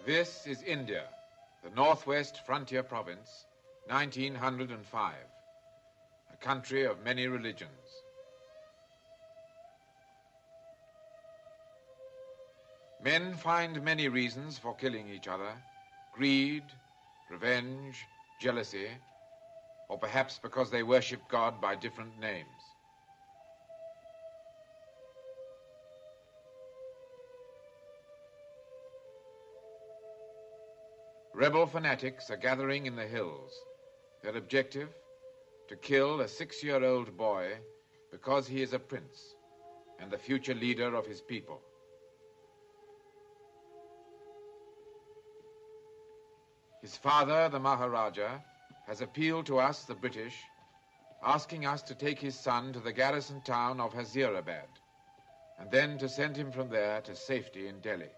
This is India, the Northwest Frontier Province, 1905, a country of many religions. Men find many reasons for killing each other: greed, revenge, jealousy, or perhaps because they worship God by different names. Rebel fanatics are gathering in the hills. Their objective, to kill a 6-year-old boy because he is a prince and the future leader of his people. His father, the Maharaja, has appealed to us, the British, asking us to take his son to the garrison town of Hazirabad and then to send him from there to safety in Delhi.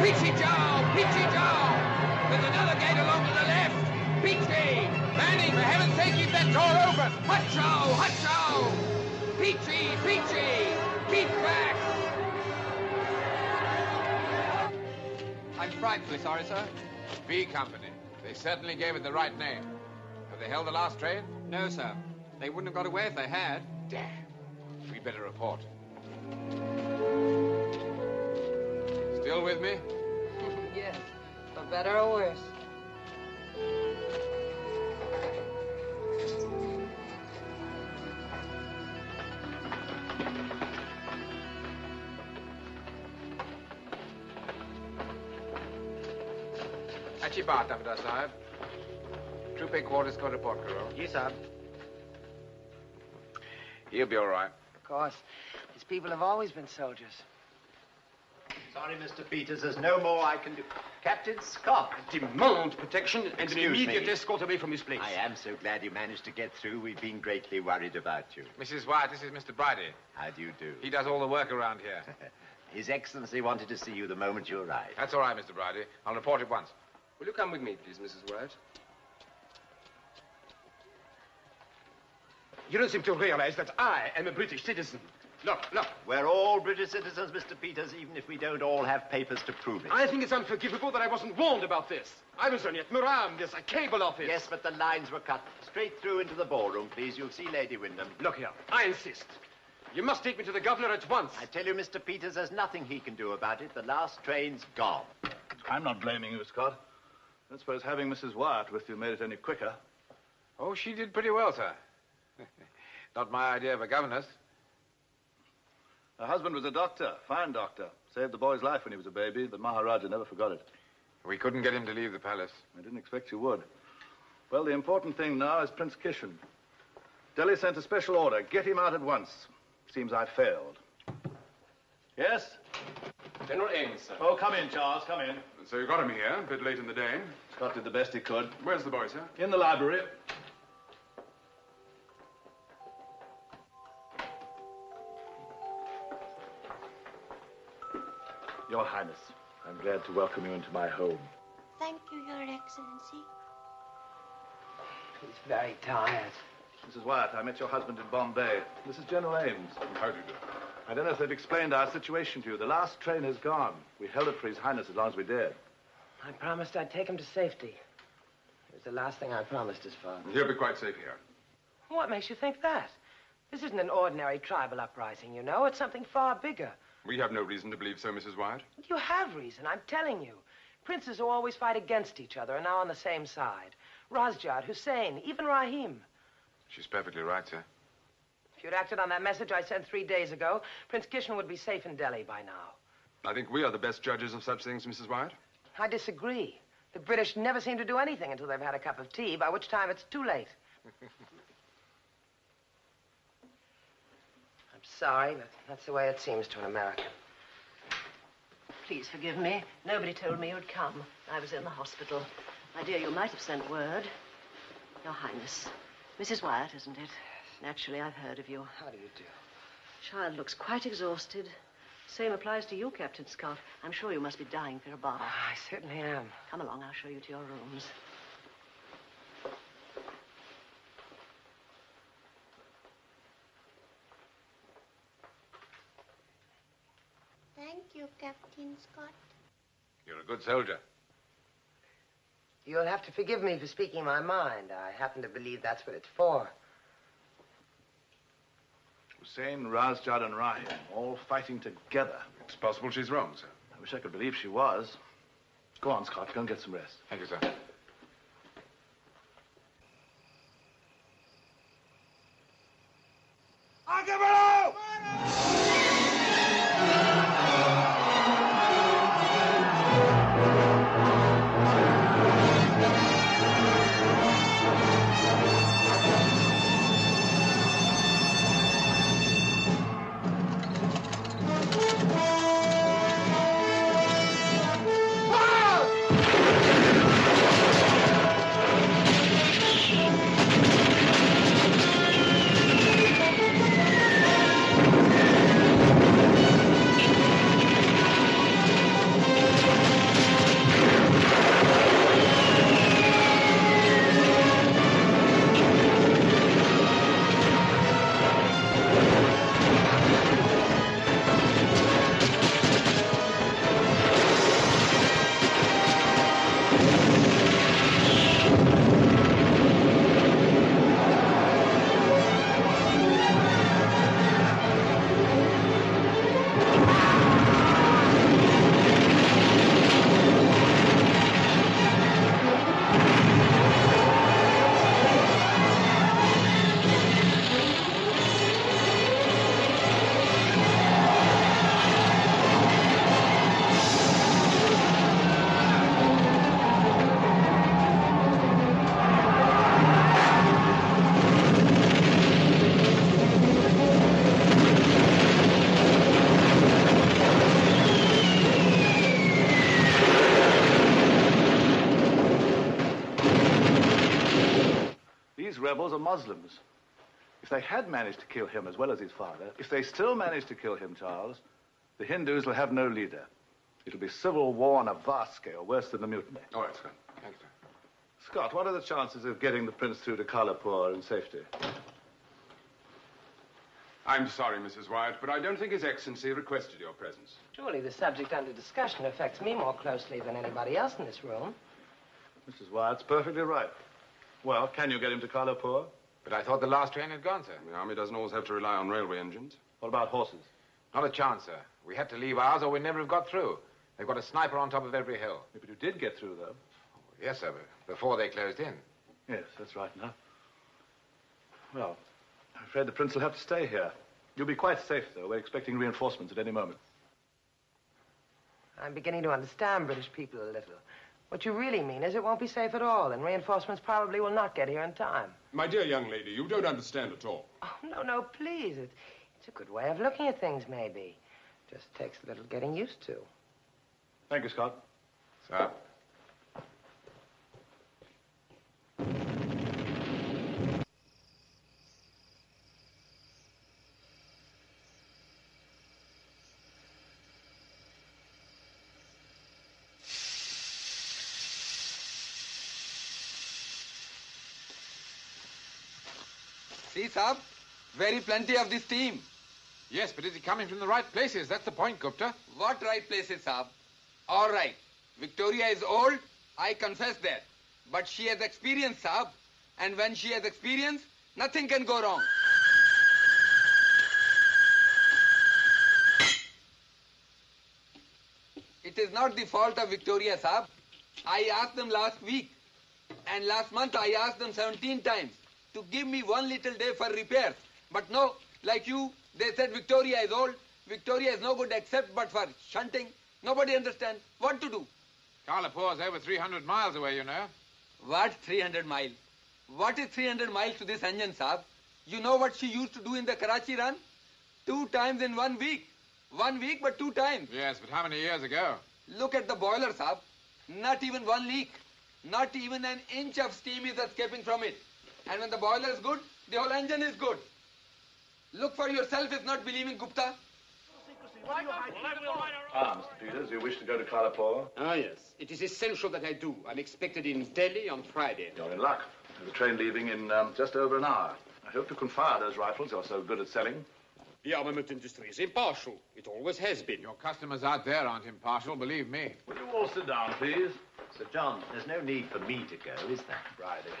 Peachy Joe! Peachy Joe! There's another gate along to the left! Peachy! Manny, for heaven's sake, keep that door open! Hutcho! Hutcho! Peachy! Peachy! Keep back! I'm frightfully sorry, sir. B Company. They certainly gave it the right name. Have they held the last train? No, sir. They wouldn't have got away if they had. Damn. We better report. Still with me? Yes, for better or worse. Achhi baat, Damodar Sahib. Troop headquarters को report करो. Yes, sir. He'll be all right. Of course. These people have always been soldiers. Sorry, Mr. Peters, there's no more I can do. Captain Scott. Demand protection and an Excuse immediate me. escort away from this place. I am so glad you managed to get through. We've been greatly worried about you. Mrs. Wyatt, this is Mr. Bridie. How do you do? He does all the work around here. His Excellency wanted to see you the moment you arrived. That's all right, Mr. Bridie. I'll report at once. Will you come with me, please, Mrs. Wyatt? You don't seem to realize that I am a British citizen. Look, look. We're all British citizens, Mr. Peters, even if we don't all have papers to prove it. I think it's unforgivable that I wasn't warned about this. I was only at Muram, there's a cable office. Yes, but the lines were cut straight through into the ballroom, please. You'll see Lady Wyndham. Look here, I insist. You must take me to the governor at once. I tell you, Mr. Peters, there's nothing he can do about it. The last train's gone. I'm not blaming you, Scott. I don't suppose having Mrs. Wyatt with you made it any quicker. Oh, she did pretty well, sir. Not my idea of a governess. Her husband was a doctor, fine doctor. Saved the boy's life when he was a baby. The Maharaja never forgot it. We couldn't get him to leave the palace. I didn't expect you would. Well, the important thing now is Prince Kishan. Delhi sent a special order. Get him out at once. Seems I failed. Yes? General Ames, sir. Oh, come in, Charles, come in. So you got him here, a bit late in the day. Scott did the best he could. Where's the boy, sir? In the library. Your Highness, I'm glad to welcome you into my home. Thank you, Your Excellency. He's very tired. Mrs. Wyatt, I met your husband in Bombay. This is General Ames. How do you do? I don't know if they've explained our situation to you. The last train has gone. We held it for His Highness as long as we dared. I promised I'd take him to safety. It was the last thing I promised his father. He'll be quite safe here. What makes you think that? This isn't an ordinary tribal uprising, you know. It's something far bigger. We have no reason to believe so, Mrs. Wyatt. You have reason, I'm telling you. Princes who always fight against each other are now on the same side. Razjad, Hussein, even Rahim. She's perfectly right, sir. If you'd acted on that message I sent 3 days ago, Prince Kishan would be safe in Delhi by now. I think we are the best judges of such things, Mrs. Wyatt. I disagree. The British never seem to do anything until they've had a cup of tea, by which time it's too late. I'm sorry, but that's the way it seems to an American. Please forgive me. Nobody told me you'd come. I was in the hospital. My dear, you might have sent word. Your Highness. Mrs. Wyatt, isn't it? Naturally, I've heard of you. How do you do? Child looks quite exhausted. Same applies to you, Captain Scott. I'm sure you must be dying for a bath. I certainly am. Come along, I'll show you to your rooms. Thank you, Captain Scott. You're a good soldier. You'll have to forgive me for speaking my mind. I happen to believe that's what it's for. Hussein, Razjad, and Rahim, all fighting together. It's possible she's wrong, sir. I wish I could believe she was. Go on, Scott. Go and get some rest. Thank you, sir. rebels are Muslims. If they had managed to kill him as well as his father, if they still manage to kill him, Charles, the Hindus will have no leader. It'll be civil war on a vast scale, worse than the mutiny. All right, Scott. Thank you, sir. Scott, what are the chances of getting the prince through to Kalapur in safety? I'm sorry, Mrs. Wyatt, but I don't think His Excellency requested your presence. Surely the subject under discussion affects me more closely than anybody else in this room. Mrs. Wyatt's perfectly right. Well, can you get him to Kalapur? But I thought the last train had gone, sir. The army doesn't always have to rely on railway engines. What about horses? Not a chance, sir. We had to leave ours or we'd never have got through. They've got a sniper on top of every hill. But you did get through, though. Yes, sir, but before they closed in. Yes, that's right enough. Well, I'm afraid the prince will have to stay here. You'll be quite safe, though. We're expecting reinforcements at any moment. I'm beginning to understand British people a little. What you really mean is it won't be safe at all, and reinforcements probably will not get here in time. My dear young lady, you don't understand at all. Oh, no, please. It's a good way of looking at things, maybe. Just takes a little getting used to. Thank you, Scott. Sir. See, Saab, very plenty of this team. Yes, but is it coming from the right places? That's the point, Gupta. What right places, Saab? All right. Victoria is old, I confess that. But she has experience, Saab. And when she has experience, nothing can go wrong. It is not the fault of Victoria, Saab. I asked them last week. And last month I asked them 17 times to give me 1 little day for repairs. But no, like you, they said Victoria is old. Victoria is no good except but for shunting. Nobody understands what to do. Kalapur is over 300 miles away, you know. What 300 miles? What is 300 miles to this engine, Saab? You know what she used to do in the Karachi run? 2 times in 1 week. 1 week, but 2 times. Yes, but how many years ago? Look at the boiler, Saab. Not even 1 leak. Not even an inch of steam is escaping from it. And when the boiler is good, the whole engine is good. Look for yourself if not believing Gupta. Ah, Mr. Peters, you wish to go to Kalapur? Ah, yes. It is essential that I do. I'm expected in Delhi on Friday. You're in luck. There's a train leaving in just over an hour. I hope you can fire those rifles you're so good at selling. The armament industry is impartial. It always has been. Your customers out there aren't impartial, believe me. Will you all sit down, please? Sir John, there's no need for me to go, is there? Friday.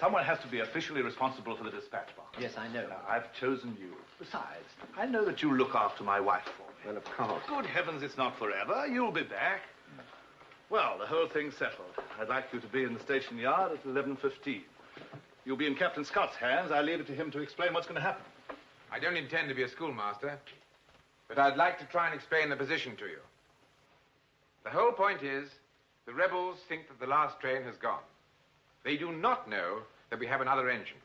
Someone has to be officially responsible for the dispatch box. Yes, I know. Now, I've chosen you. Besides, I know that you look after my wife for me. Well, of course. Good heavens, it's not forever. You'll be back. Well, the whole thing's settled. I'd like you to be in the station yard at 11:15. You'll be in Captain Scott's hands. I leave it to him to explain what's going to happen. I don't intend to be a schoolmaster, but I'd like to try and explain the position to you. The whole point is, the rebels think that the last train has gone. They do not know that we have another engine.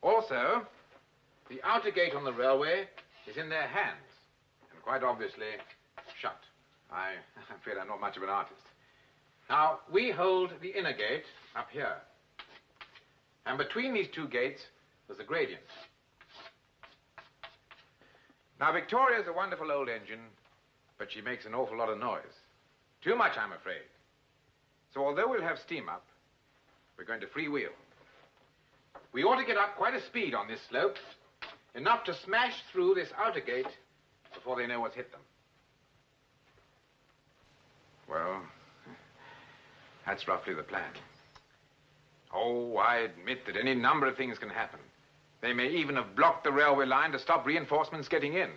Also, the outer gate on the railway is in their hands, and quite obviously shut. I'm afraid I'm not much of an artist. Now, we hold the inner gate up here. And between these 2 gates, there's a gradient. Now, Victoria's a wonderful old engine, but she makes an awful lot of noise. Too much, I'm afraid. So although we'll have steam up, we're going to freewheel. We ought to get up quite a speed on this slope, enough to smash through this outer gate before they know what's hit them. Well, that's roughly the plan. Oh, I admit that any number of things can happen. They may even have blocked the railway line to stop reinforcements getting in.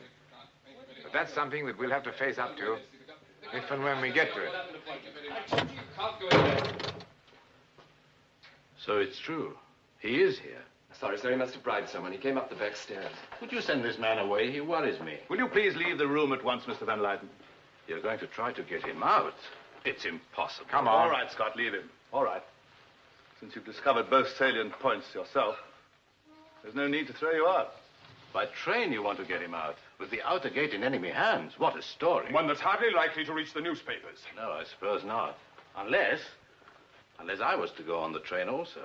But that's something that we'll have to face up to, if and when we get to it. So it's true. He is here. Sorry, sir, he must have bribed someone. He came up the back stairs. Would you send this man away? He worries me. Will you please leave the room at once, Mr. Van Leyden? You're going to try to get him out. It's impossible. Come on. All right, Scott, leave him. All right. Since you've discovered both salient points yourself, there's no need to throw you out. By train you want to get him out. With the outer gate in enemy hands. What a story. One that's hardly likely to reach the newspapers. No, I suppose not. Unless I was to go on the train also.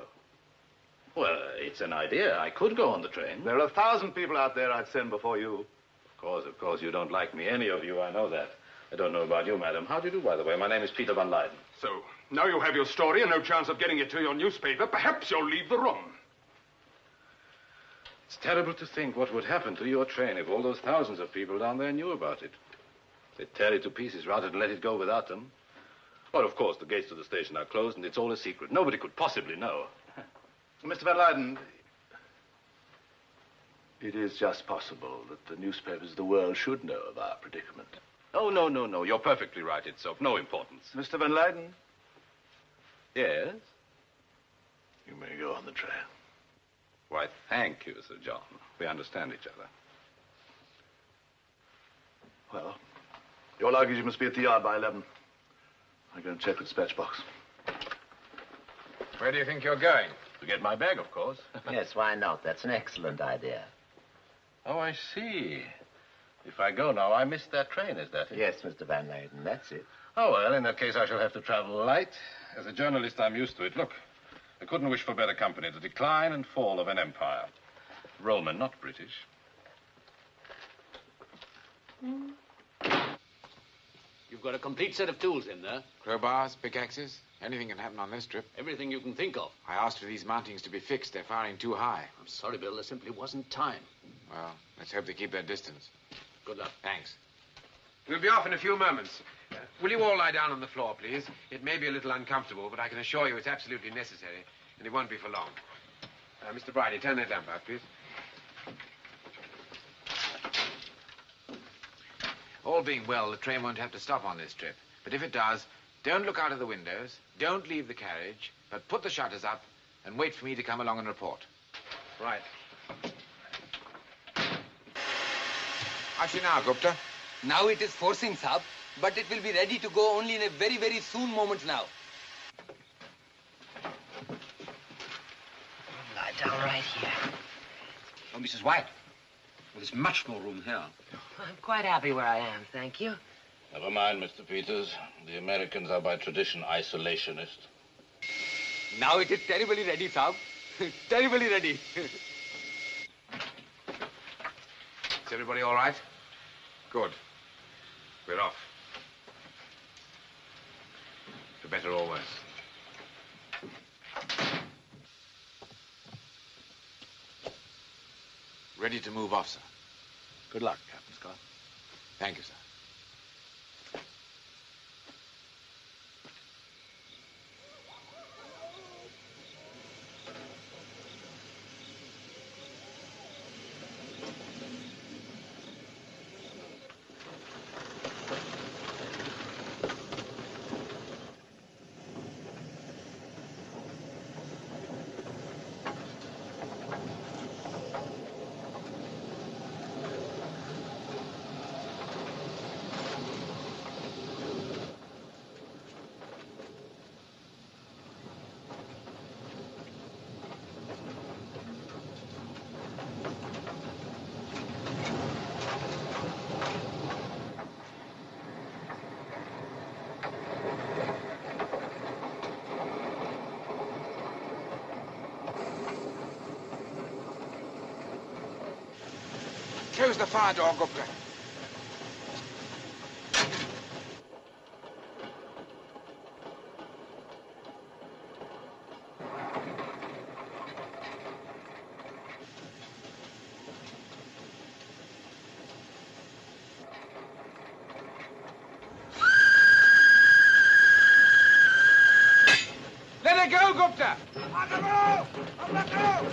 Well, it's an idea. I could go on the train. There are 1,000 people out there I'd send before you. Of course, you don't like me. Any of you, I know that. I don't know about you, madam. How do you do, by the way? My name is Peter van Leyden. So, now you have your story and no chance of getting it to your newspaper. Perhaps you'll leave the room. It's terrible to think what would happen to your train if all those thousands of people down there knew about it. They'd tear it to pieces rather than let it go without them. Well, of course, the gates to the station are closed and it's all a secret. Nobody could possibly know. Mr. Van Leyden, it is just possible that the newspapers of the world should know of our predicament. Oh, no. You're perfectly right. It's of no importance. Mr. Van Leyden? Yes? You may go on the train. Why, thank you, Sir John. We understand each other. Well, your luggage must be at the yard by 11. I'm going to check the dispatch box. Where do you think you're going? To get my bag, of course. Yes, why not? That's an excellent idea. Oh, I see. If I go now, I miss that train, is that it? Yes, Mr. Van Leyden, that's it. Oh, well, in that case, I shall have to travel light. As a journalist, I'm used to it. Look, I couldn't wish for better company. The decline and fall of an empire. Roman, not British. You've got a complete set of tools in there. Crowbars, pickaxes, anything can happen on this trip. Everything you can think of. I asked for these mountings to be fixed. They're firing too high. I'm sorry, Bill. There simply wasn't time. Well, let's hope they keep their distance. Good luck. Thanks. We'll be off in a few moments. Will you all lie down on the floor, please? It may be a little uncomfortable, but I can assure you it's absolutely necessary, and it won't be for long. Mr. Bridie, turn that lamp out, please. All being well, the train won't have to stop on this trip. But if it does, don't look out of the windows, don't leave the carriage, but put the shutters up and wait for me to come along and report. Right. Actually now, Gupta. Now it is forcing, Saab, but it will be ready to go only in a very, very soon moment now. Lie down right here. Oh, Mrs. White. Well, there's much more room here. I'm quite happy where I am, thank you. Never mind, Mr. Peters. The Americans are by tradition isolationist. Now it is terribly ready, Saab. Terribly ready. Is everybody all right? Good. We're off. For better or worse. Ready to move off, sir. Good luck, Captain Scott. Thank you, sir. Close the fire door, Gupta. Let it go, Gupta! On the move! On the move!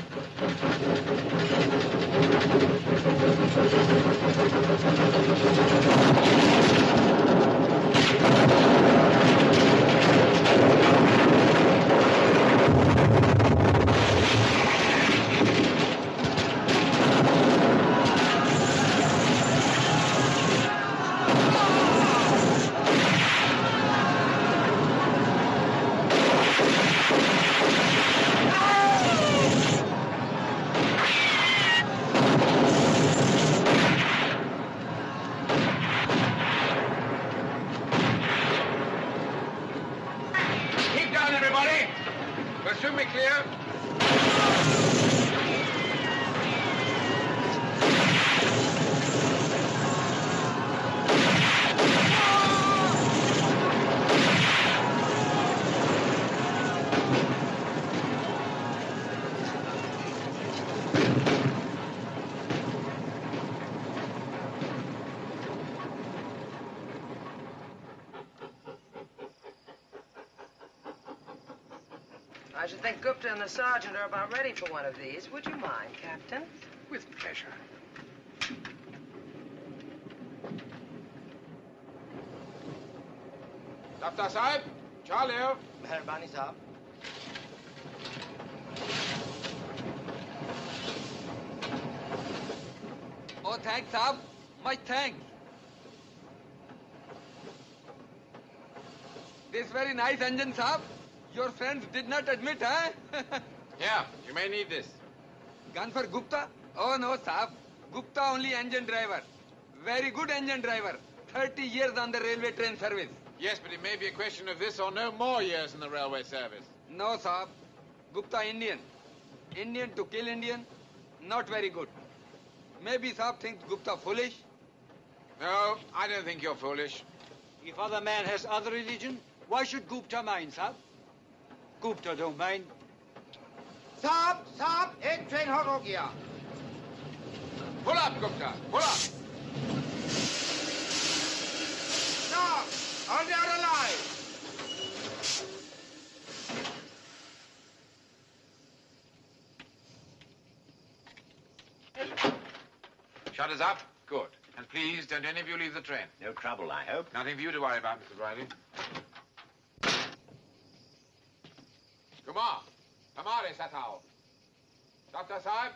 I should think Gupta and the sergeant are about ready for one of these. Would you mind, Captain? With pleasure. Daftar Sahib, Charlie. Meherbani, Saab. Oh, thanks, Saab. Much thanks. This very nice engine, Saab. Your friends did not admit, huh? Here, you may need this. Gun for Gupta? Oh, no, Saab. Gupta only engine driver. Very good engine driver. 30 years on the railway train service. Yes, but it may be a question of this or no more years in the railway service. No, Saab. Gupta Indian. Indian to kill Indian, not very good. Maybe Saab thinks Gupta foolish. No, I don't think you're foolish. If other man has other religion, why should Gupta mind, Saab? Gupta don't mind. साहब साहब एक train hot हो गया Pull up, Gupta. Pull up. Stop! On the other line! Shutters up. Good. And please, don't any of you leave the train. No trouble, I hope. Nothing for you to worry about, Mr. Bridie. Kumar. Hamare Satao. Dr. Sahib.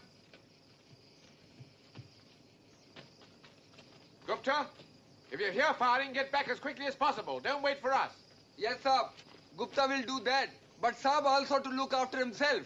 Gupta, if you hear firing, get back as quickly as possible. Don't wait for us. Yes, Saab. Gupta will do that. But Saab also to look after himself.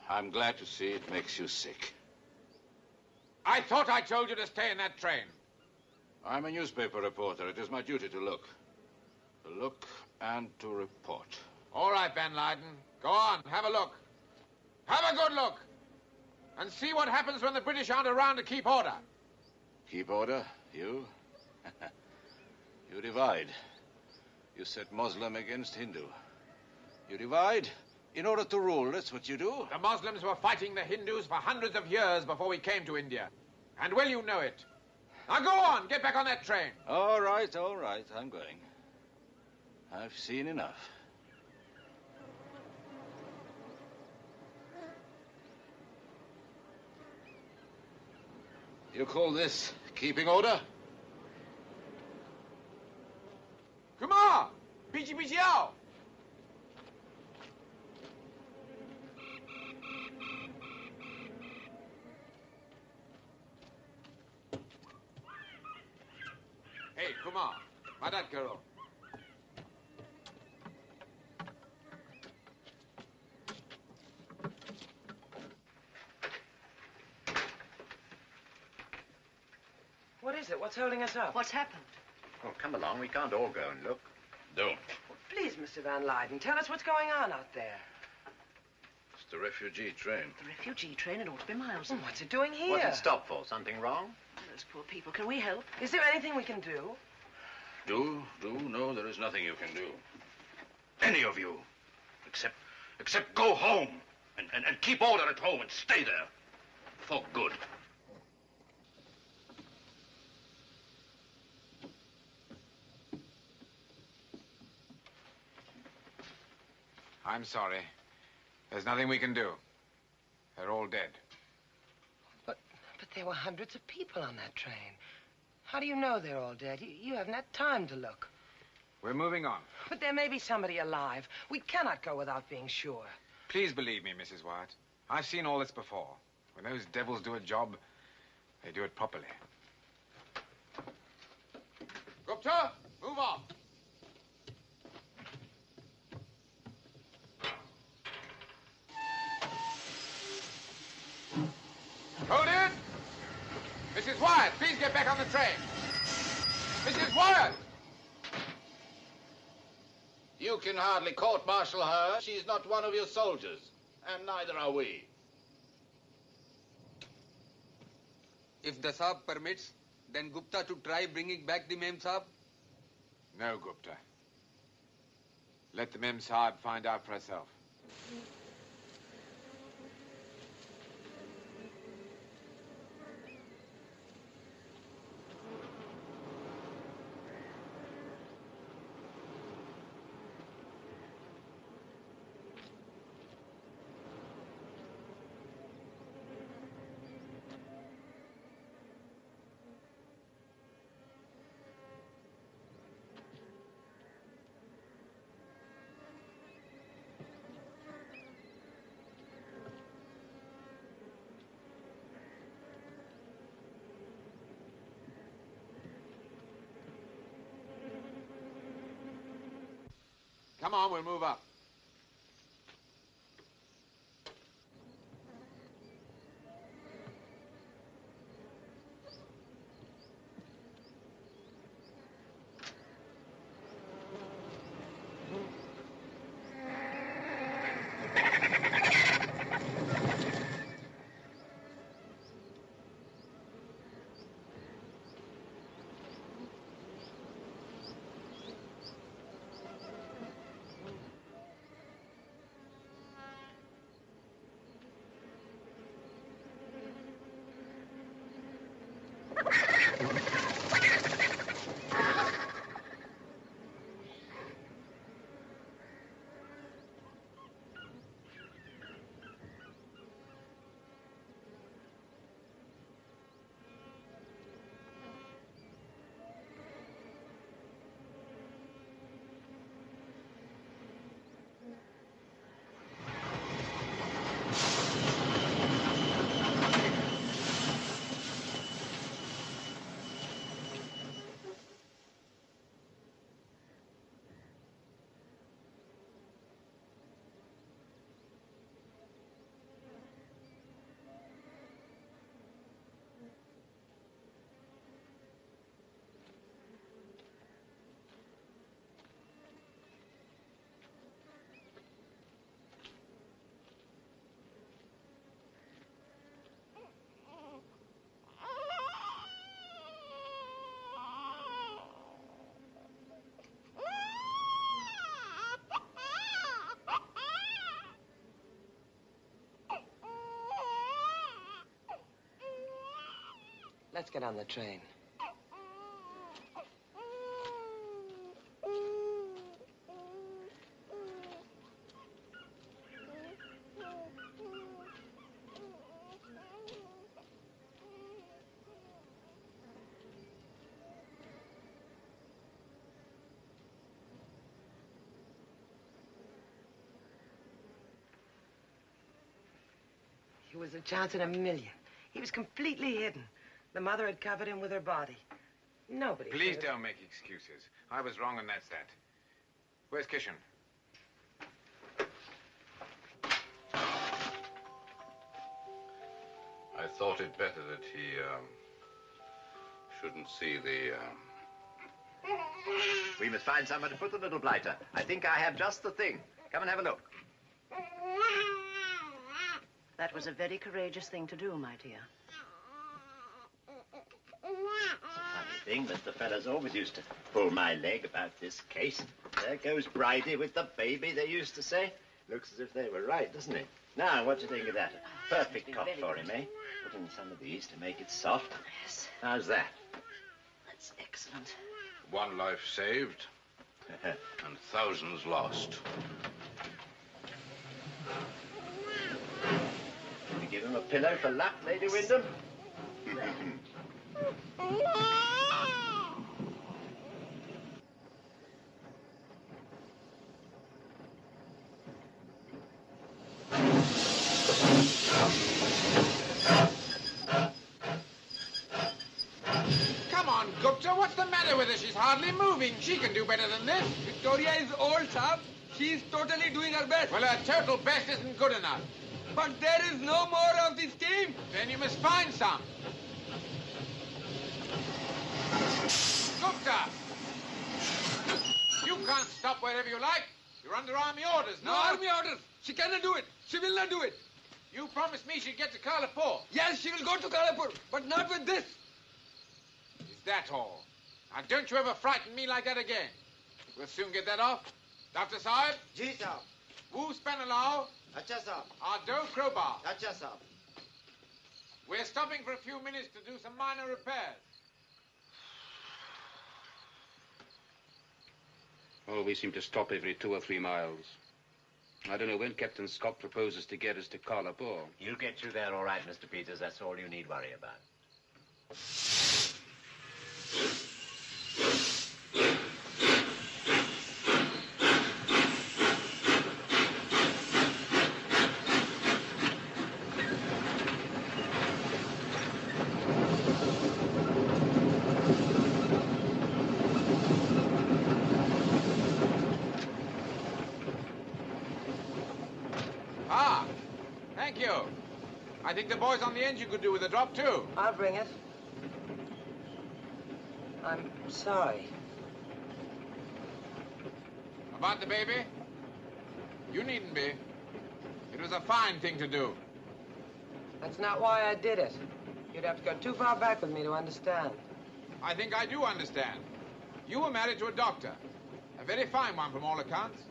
I'm glad to see it makes you sick. I thought I told you to stay in that train. I'm a newspaper reporter. It is my duty to look. To look and to report. All right, Van Leyden. Go on, have a look. Have a good look. And see what happens when the British aren't around to keep order. Keep order? You? You divide. You set Muslim against Hindu. You divide in order to rule. That's what you do. The Muslims were fighting the Hindus for hundreds of years before we came to India. And well you know it. Now go on, get back on that train. All right, I'm going. I've seen enough. You call this keeping order? Kumar! Pichi pichi ao! Hey, Kumar, madad karo. What is it? What's holding us up? What's happened? Well, come along. We can't all go and look. Don't. Please, Mr. Van Leyden, tell us what's going on out there. It's the refugee train. The refugee train, it ought to be miles Well, away. what's it doing here? What's it stop for? Something wrong? Those poor people. Can we help? Is there anything we can do? Do? No, there is nothing you can do. Any of you. Except except go home and keep order at home and stay there. For good. I'm sorry. There's nothing we can do. They're all dead. But there were hundreds of people on that train. How do you know they're all dead? You haven't had time to look. We're moving on. But there may be somebody alive. We cannot go without being sure. Please believe me, Mrs. Wyatt. I've seen all this before. When those devils do a job, they do it properly. Gupta, move on. Hold it! Mrs. Wyatt, please get back on the train. Mrs. Wyatt! You can hardly court-martial her. She's not one of your soldiers, and neither are we. If the Saab permits, then Gupta to try bringing back the Mem Saab? No, Gupta. Let the Mem Sahib find out for herself. Come on, we'll move up. Let's get on the train. He was a chance in a million. He was completely hidden. The mother had covered him with her body. Nobody. Please don't make excuses. I was wrong, and that's that. Where's Kishan? I thought it better that he shouldn't see the. We must find someone to put the little blighter. I think I have just the thing. Come and have a look. That was a very courageous thing to do, my dear. Funny thing that the fellas always used to pull my leg about this case. There goes Bridie with the baby, they used to say. Looks as if they were right, doesn't it? Now, what do you think of that? A perfect cop for him, eh? Put in some of these to make it soft. Yes. How's that? That's excellent. One life saved and thousands lost. You give him a pillow for luck, Lady Wyndham? Come on, Gupta, what's the matter with her? She's hardly moving. She can do better than this. Victoria is old, Saab. She's totally doing her best. Well, her total best isn't good enough. But there is no more of this team. Then you must find some. Gupta! You can't stop wherever you like. You're under army orders, No army orders. She cannot do it. She will not do it. You promised me she'd get to Kalapur. Yes, she will go to Kalapur, but not with this. Is that all? Now, don't you ever frighten me like that again. We'll soon get that off. Dr. Sahib? Ji, Saab. Wu Spanalao? Acha, Saab. Ardo Crowbar? Acha, Saab. We're stopping for a few minutes to do some minor repairs. Oh, we seem to stop every 2 or 3 miles. I don't know when Captain Scott proposes to get us to Kalapur. You'll get through there all right, Mr. Peters. That's all you need worry about. Ah, thank you. I think the boys on the engine could do with a drop, too. I'll bring it. I'm sorry. About the baby? You needn't be. It was a fine thing to do. That's not why I did it. You'd have to go too far back with me to understand. I think I do understand. You were married to a doctor. A very fine one from all accounts.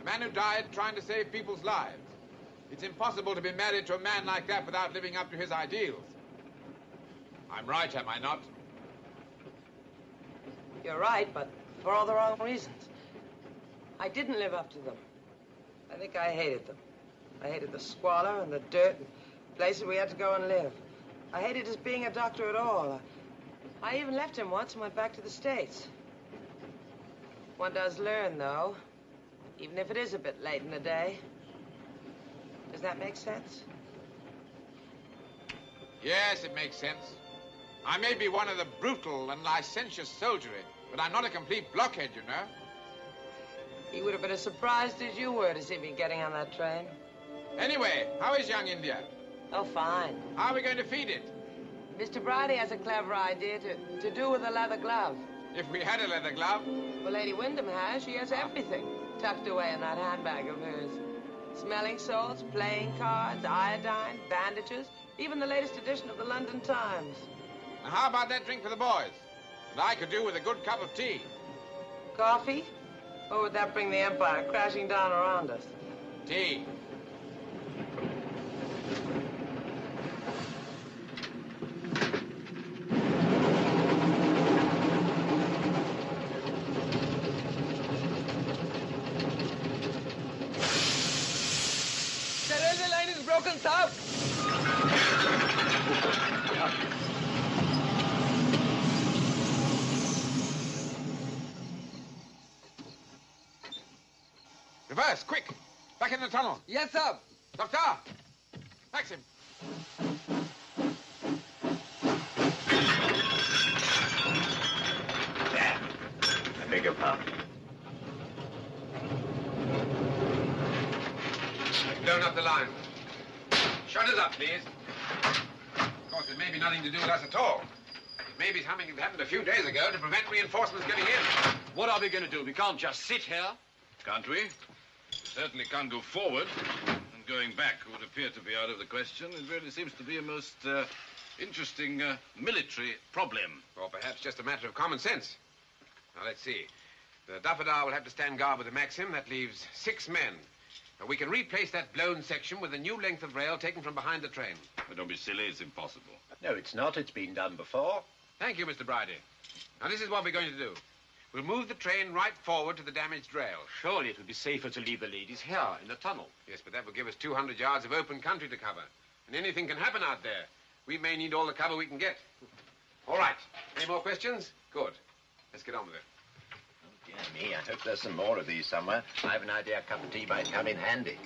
A man who died trying to save people's lives. It's impossible to be married to a man like that without living up to his ideals. I'm right, am I not? You're right, but for all the wrong reasons. I didn't live up to them. I think I hated them. I hated the squalor and the dirt and places we had to go and live. I hated his being a doctor at all. I even left him once and went back to the States. One does learn, though, even if it is a bit late in the day. Does that make sense? Yes, it makes sense. I may be one of the brutal and licentious soldiery, but I'm not a complete blockhead, you know. He would have been as surprised as you were to see me getting on that train. Anyway, how is young India? Oh, fine. How are we going to feed it? Mr. Bridie has a clever idea to do with a leather glove. If we had a leather glove? Well, Lady Wyndham has. She has everything tucked away in that handbag of hers. Smelling salts, playing cards, iodine, bandages, even the latest edition of the London Times. Now, how about that drink for the boys? And I could do with a good cup of tea. Coffee? Or would that bring the Empire crashing down around us? Tea. The railway line is broken, Saab. Reverse, quick. Back in the tunnel. Yes, Saab. Doctor! Maxim. There. I beg your pardon. Blown up the line. Shut it up, please. Of course, it may be nothing to do with us at all. It may be something that happened a few days ago to prevent reinforcements getting in. What are we going to do? We can't just sit here. Can't we? We certainly can't go forward. And going back would appear to be out of the question. It really seems to be a most interesting military problem. Or perhaps just a matter of common sense. Now, let's see. The Daffodar will have to stand guard with the Maxim. That leaves 6 men. And we can replace that blown section with a new length of rail taken from behind the train. But don't be silly, it's impossible. No, it's not. It's been done before. Thank you, Mr. Bridie. Now, this is what we're going to do. We'll move the train right forward to the damaged rail. Surely it would be safer to leave the ladies here in the tunnel. Yes, but that will give us 200 yards of open country to cover. And anything can happen out there. We may need all the cover we can get. All right. Any more questions? Good. Let's get on with it. Oh, dear me, I hope there's some more of these somewhere. I have an idea a cup of tea might come in handy.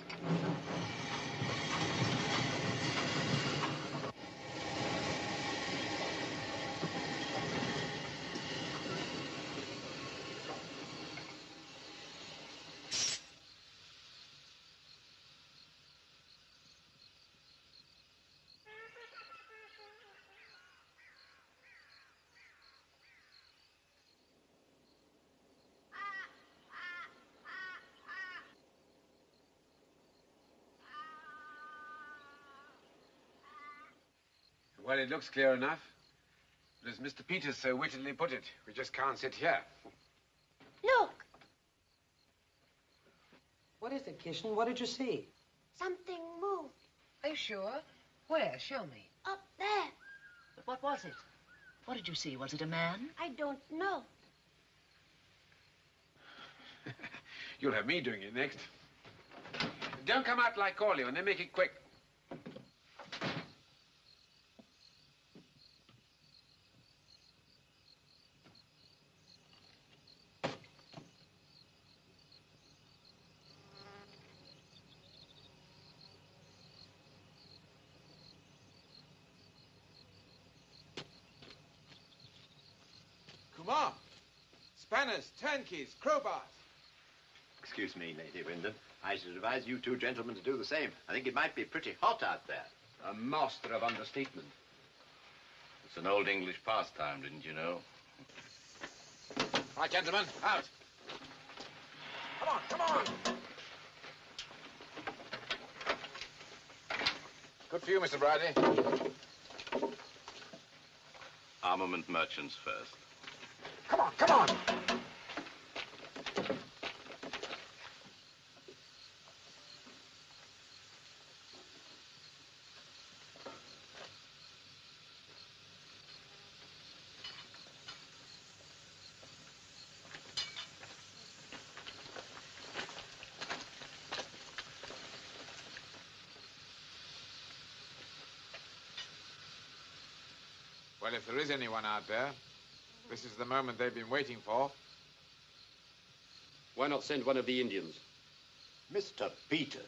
Well, it looks clear enough. But as Mr. Peters so wittily put it, we just can't sit here. Look, What is it, Kishan? What did you see? something moved Are you sure? Where? Show me. up there. But what was it? What did you see? Was it a man? I don't know. You'll have me doing it next. Don't come out like Corley, and then make it quick. Come on. Spanners, turnkeys, crowbars. Excuse me, Lady Wyndham. I should advise you two gentlemen to do the same. I think it might be pretty hot out there. A master of understatement. It's an old English pastime, didn't you know? Right, gentlemen, out. Come on, come on. Good for you, Mr. Bridie. Armament merchants first. Come on, come on. Well, if there is anyone out there, this is the moment they've been waiting for. Why not send one of the Indians? Mr. Peters.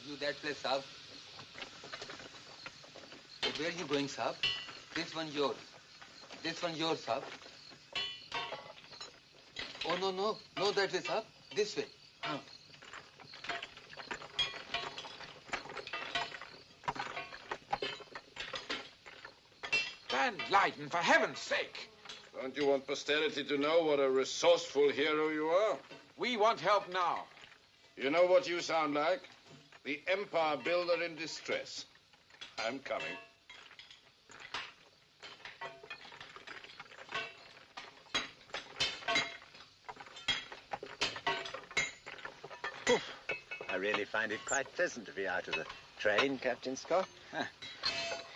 You that place, Saab. Oh, where are you going, Saab? This one yours. This one yours, Saab. Oh, no, no. No, that way, Saab. This way. Huh. Van Leyden, for heaven's sake. Don't you want posterity to know what a resourceful hero you are? We want help now. You know what you sound like? The empire builder in distress. I'm coming. I really find it quite pleasant to be out of the train, Captain Scott.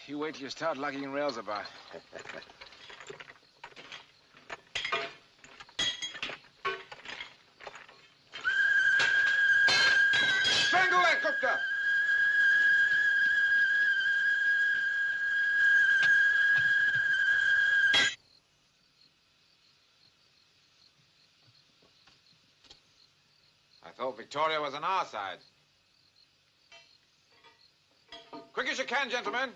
You wait till you start lugging rails about. Strangle that, Gupta! I thought Victoria was on our side. Quick as you can, gentlemen.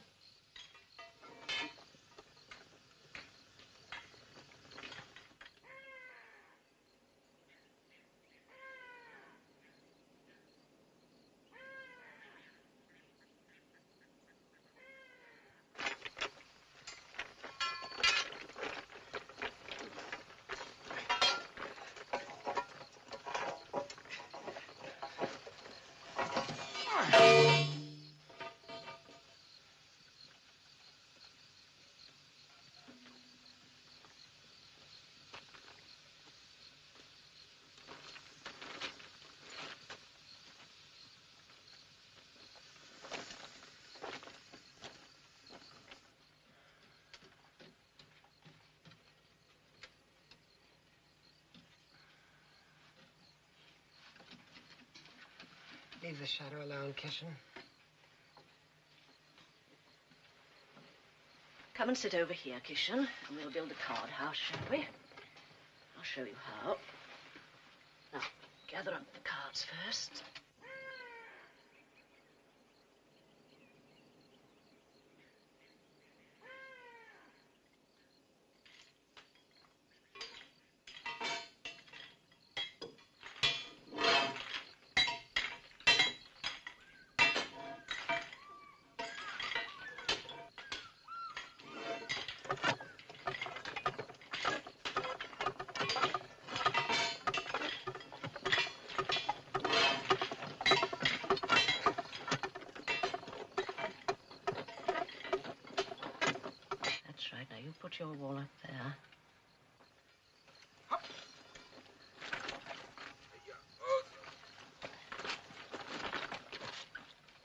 Leave the shadow alone, Kishan. Come and sit over here, Kishan, and we'll build a card house, shall we? I'll show you how. Now, gather up the cards first. You put your wall up there.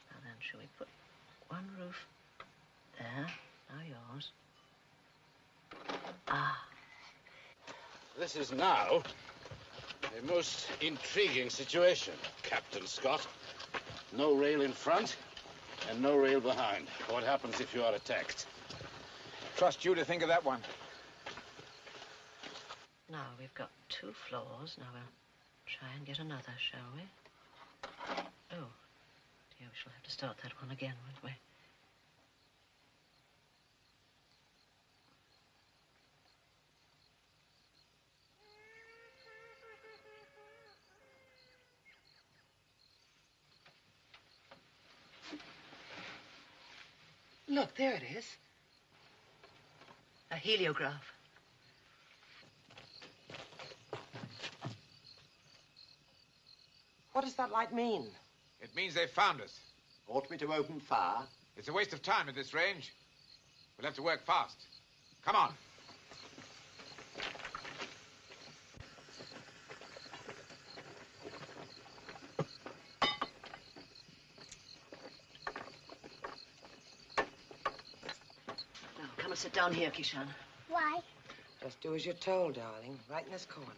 Now then, shall we put one roof there? Now yours. Ah. This is now a most intriguing situation, Captain Scott. No rail in front and no rail behind. What happens if you are attacked? Trust you to think of that one. Now, we've got 2 floors. Now we'll try and get another, shall we? Oh, dear, we shall have to start that one again, won't we? Look, there it is. A heliograph. What does that light mean? It means they've found us. Ought we to open fire? It's a waste of time at this range. We'll have to work fast. Come on. Now, come and sit down here, Kishan. Why? Just do as you're told, darling. Right in this corner.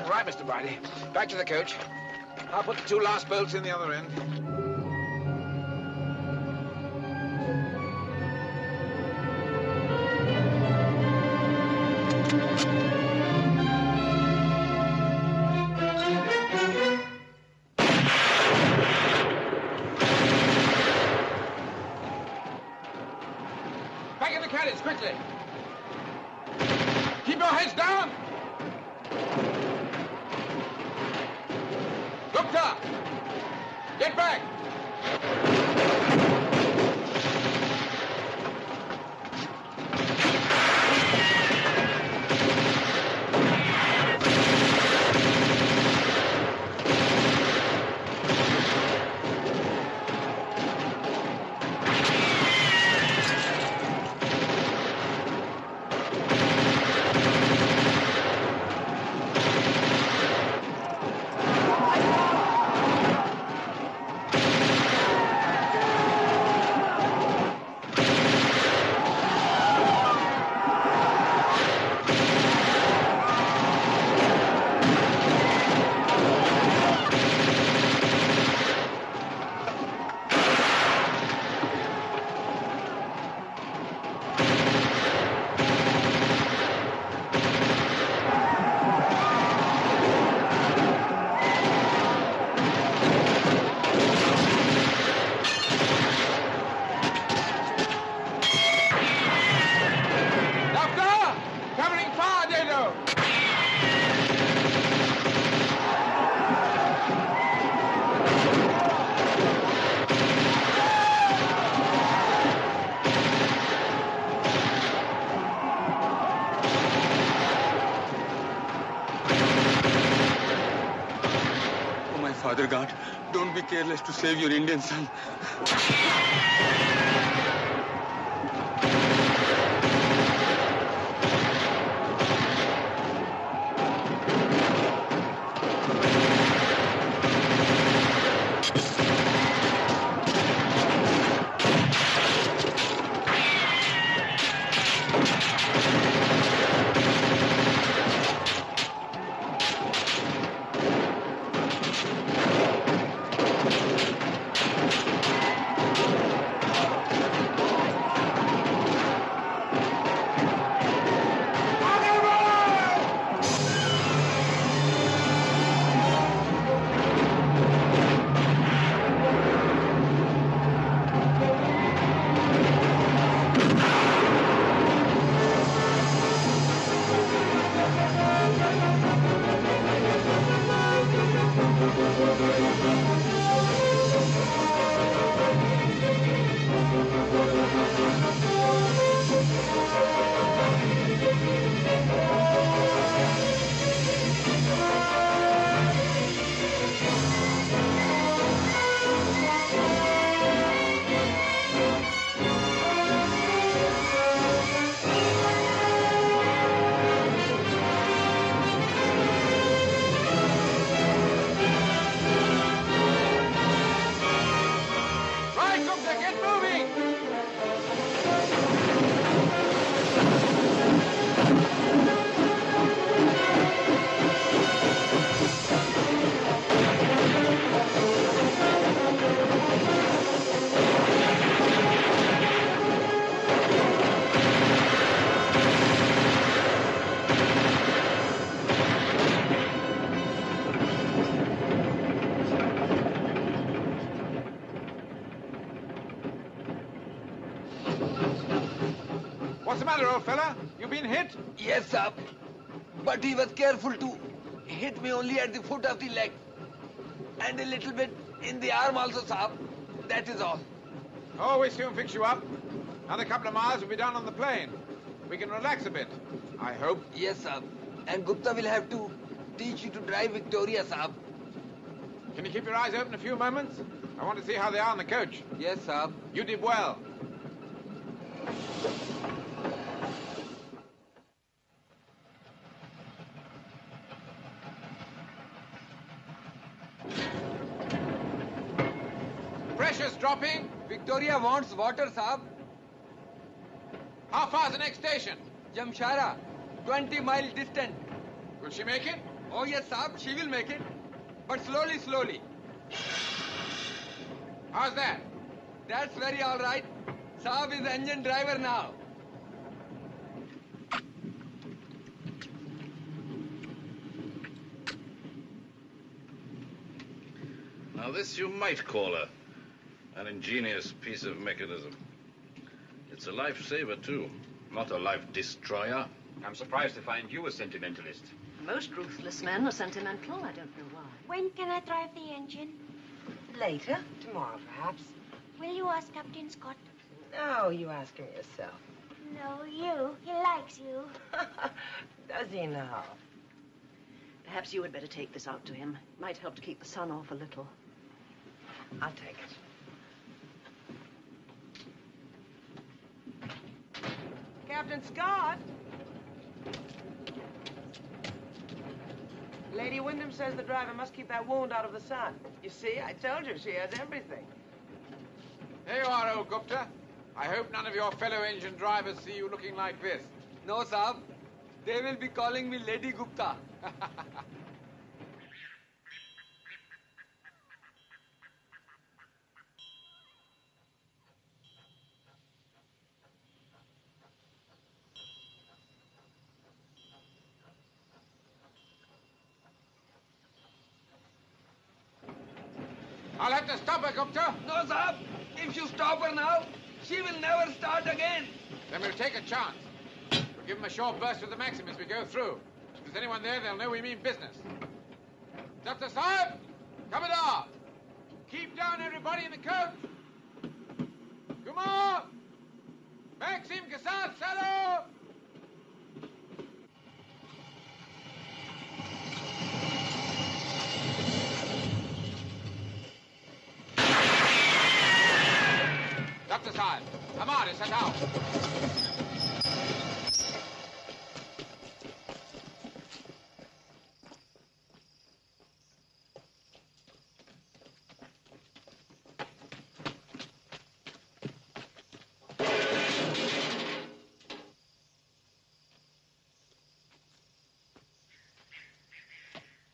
Right, Mr. Bridie. Back to the coach. I'll put the 2 last bolts in the other end. Back in the carriage, quickly. Keep your heads down. Gupta! Get back! Father God, don't be careless to save your Indian son. What's the matter, old fella? You been hit? Yes, sir. But he was careful to hit me only at the foot of the leg. And a little bit in the arm also, sir. That is all. Oh, we'll soon fix you up. Another couple of miles, we'll be down on the plain. We can relax a bit, I hope. Yes, sir. And Gupta will have to teach you to drive Victoria, sir. Can you keep your eyes open a few moments? I want to see how they are in the coach. Yes, sir. You did well. Pressure's dropping. Victoria wants water, sir. How far's the next station? Jamshara, 20 miles distant. Will she make it? Oh, yes, sir. She will make it. But slowly, slowly. How's that? That's very all right. Saab is engine driver now. Now this you might call an ingenious piece of mechanism. It's a lifesaver, too, not a life destroyer. I'm surprised to find you a sentimentalist. Most ruthless men are sentimental. I don't know why. When can I drive the engine? Later. Tomorrow, perhaps. Will you ask Captain Scott? No, you ask him yourself. No, you. He likes you. Does he now? Perhaps you had better take this out to him. It might help to keep the sun off a little. I'll take it. Captain Scott! Lady Wyndham says the driver must keep that wound out of the sun. You see, I told you she has everything. There you are, old Gupta. I hope none of your fellow engine drivers see you looking like this. No, Saab. They will be calling me Lady Gupta. I'll have to stop her, Gupta. No, Saab. If you stop her now, she will never start again. Then we'll take a chance. We'll give them a short burst with the Maxim as we go through. If there's anyone there, they'll know we mean business. Dr. Saab, Commodore, keep down everybody in the coach. Come on. Maxim ke saath chalo. Sahib. Hamare, set out.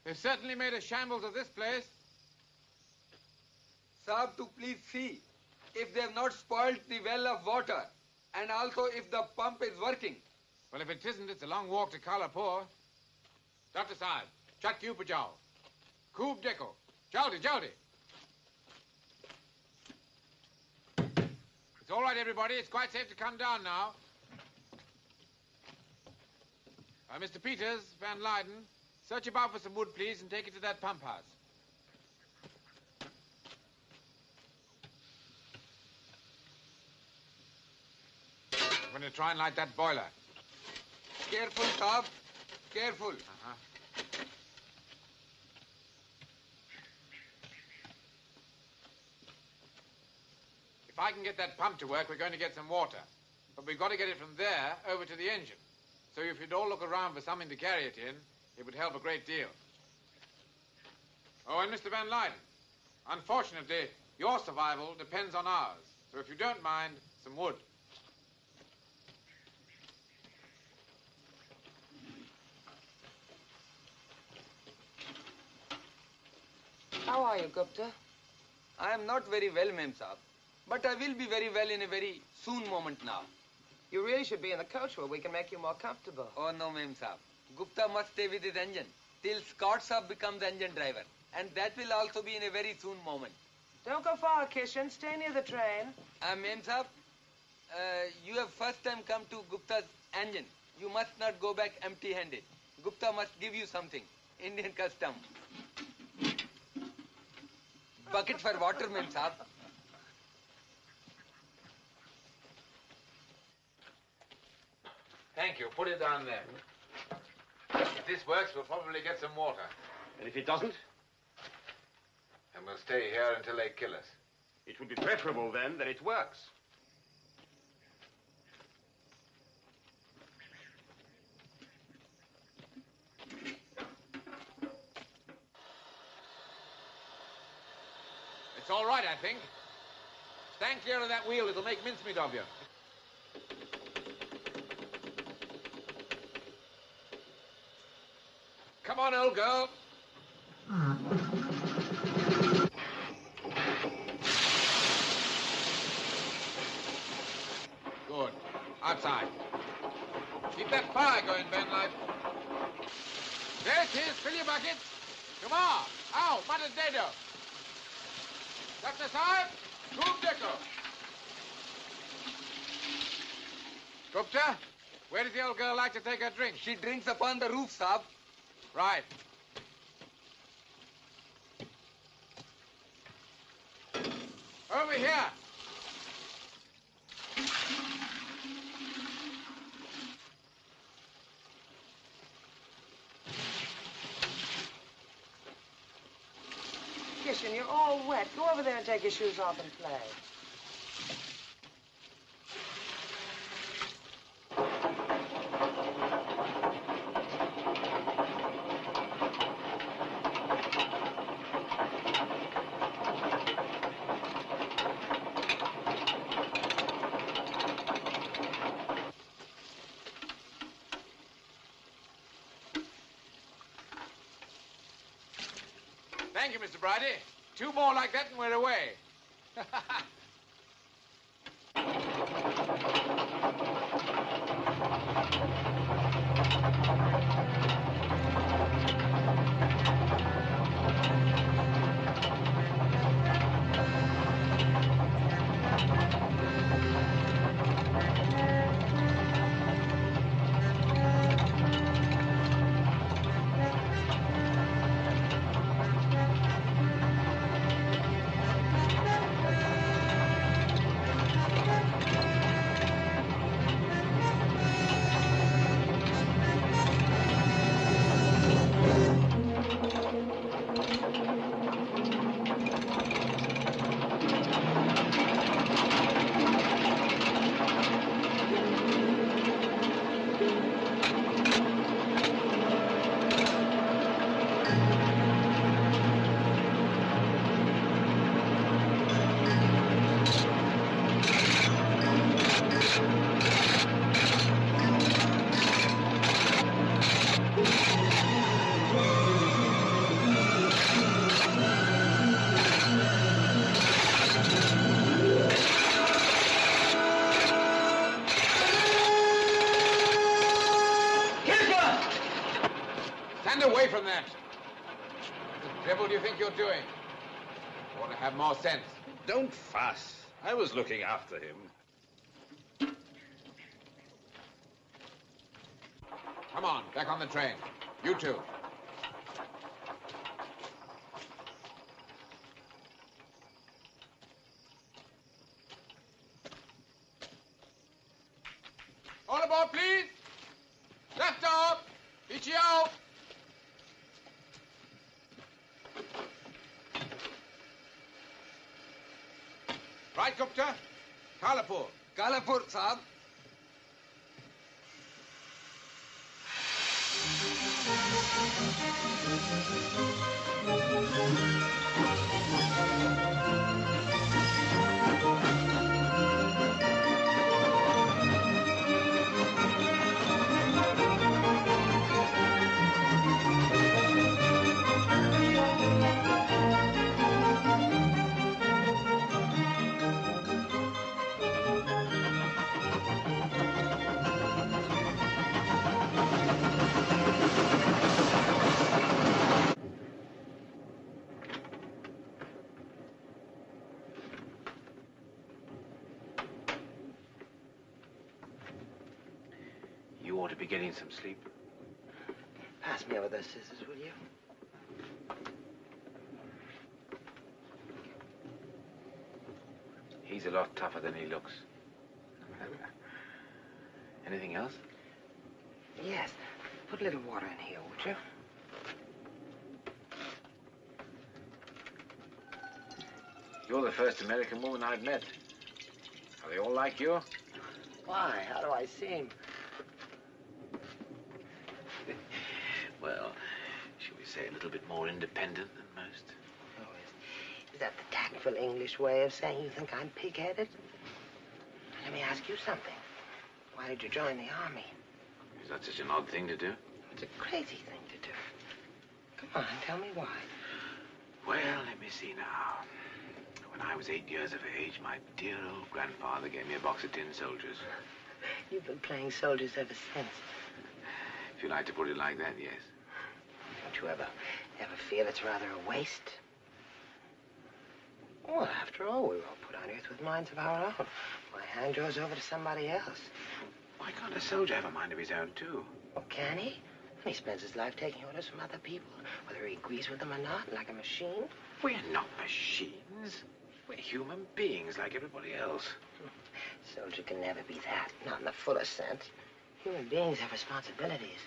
They've certainly made a shambles of this place. Saab, to please see if they have not spoiled the well of water and also if the pump is working. Well, if it isn't, it's a long walk to Kalapur. Dr. Sahib, chat kyun pajao. Khoob dekho. Jaldi, jaldi. It's all right, everybody. It's quite safe to come down now. Mr. Peters, Van Leyden, search about for some wood, please, and take it to that pump house. I'm going to try and light that boiler. Careful, Saab. Careful. If I can get that pump to work, we're going to get some water. But we've got to get it from there over to the engine. So if you'd all look around for something to carry it in, it would help a great deal. Oh, and Mr. Van Leyden, unfortunately, your survival depends on ours. So if you don't mind, some wood. How are you, Gupta? I am not very well, Mem Saab. But I will be very well in a very soon moment now. You really should be in the coach where we can make you more comfortable. Oh, no, Mem Saab. Gupta must stay with his engine till Scott Saab becomes engine driver. And that will also be in a very soon moment. Don't go far, Kishan. Stay near the train. Mem Saab, you have first time come to Gupta's engine. You must not go back empty-handed. Gupta must give you something. Indian custom. Bucket for water, Mem Saab. Thank you. Put it down there. If this works, we'll probably get some water. And if it doesn't? And we'll stay here until they kill us. It would be preferable then that it works. It's all right, I think. Stand clear of that wheel. It'll make mincemeat of you. Come on, old girl. Good. Outside. Keep that fire going, Van Leyden. There it is. Fill your buckets. Come on. Ow, muttered dado. Dr. Sahib, Khoob dekho. Gupta, where does the old girl like to take her drink? She drinks upon the roof, Saab. Right. Over here. Kishan, you're all wet. Go over there and take your shoes off and play. Thank you, Mr. Bridie. 2 more like that and we're away. you're doing? You ought to have more sense. Don't fuss. I was looking after him. Come on, back on the train. You two. All aboard, please. Left door. Ichio. Right, Gupta. Kalapur. Kalapur, Saab. You ought to be getting some sleep. Pass me over those scissors, will you? He's a lot tougher than he looks. Anything else? Yes. Put a little water in here, would you? You're the first American woman I've met. Are they all like you? Why? How do I seem? Well, shall we say a little bit more independent than most? Oh, is that the tactful English way of saying you think I'm pig-headed? Let me ask you something. Why did you join the army? Is that such an odd thing to do? It's a crazy thing to do. Come on, tell me why. Well, let me see now. When I was 8 years of age, my dear old grandfather gave me a box of tin soldiers. You've been playing soldiers ever since. If you like to put it like that, yes. Don't you ever feel it's rather a waste? Well, after all, we were all put on Earth with minds of our own. Why hand yours over to somebody else? Why can't a soldier have a mind of his own, too? Well, can he? He spends his life taking orders from other people, whether he agrees with them or not, like a machine. We're not machines. We're human beings like everybody else. Soldier can never be that, not in the fullest sense. Human beings have responsibilities.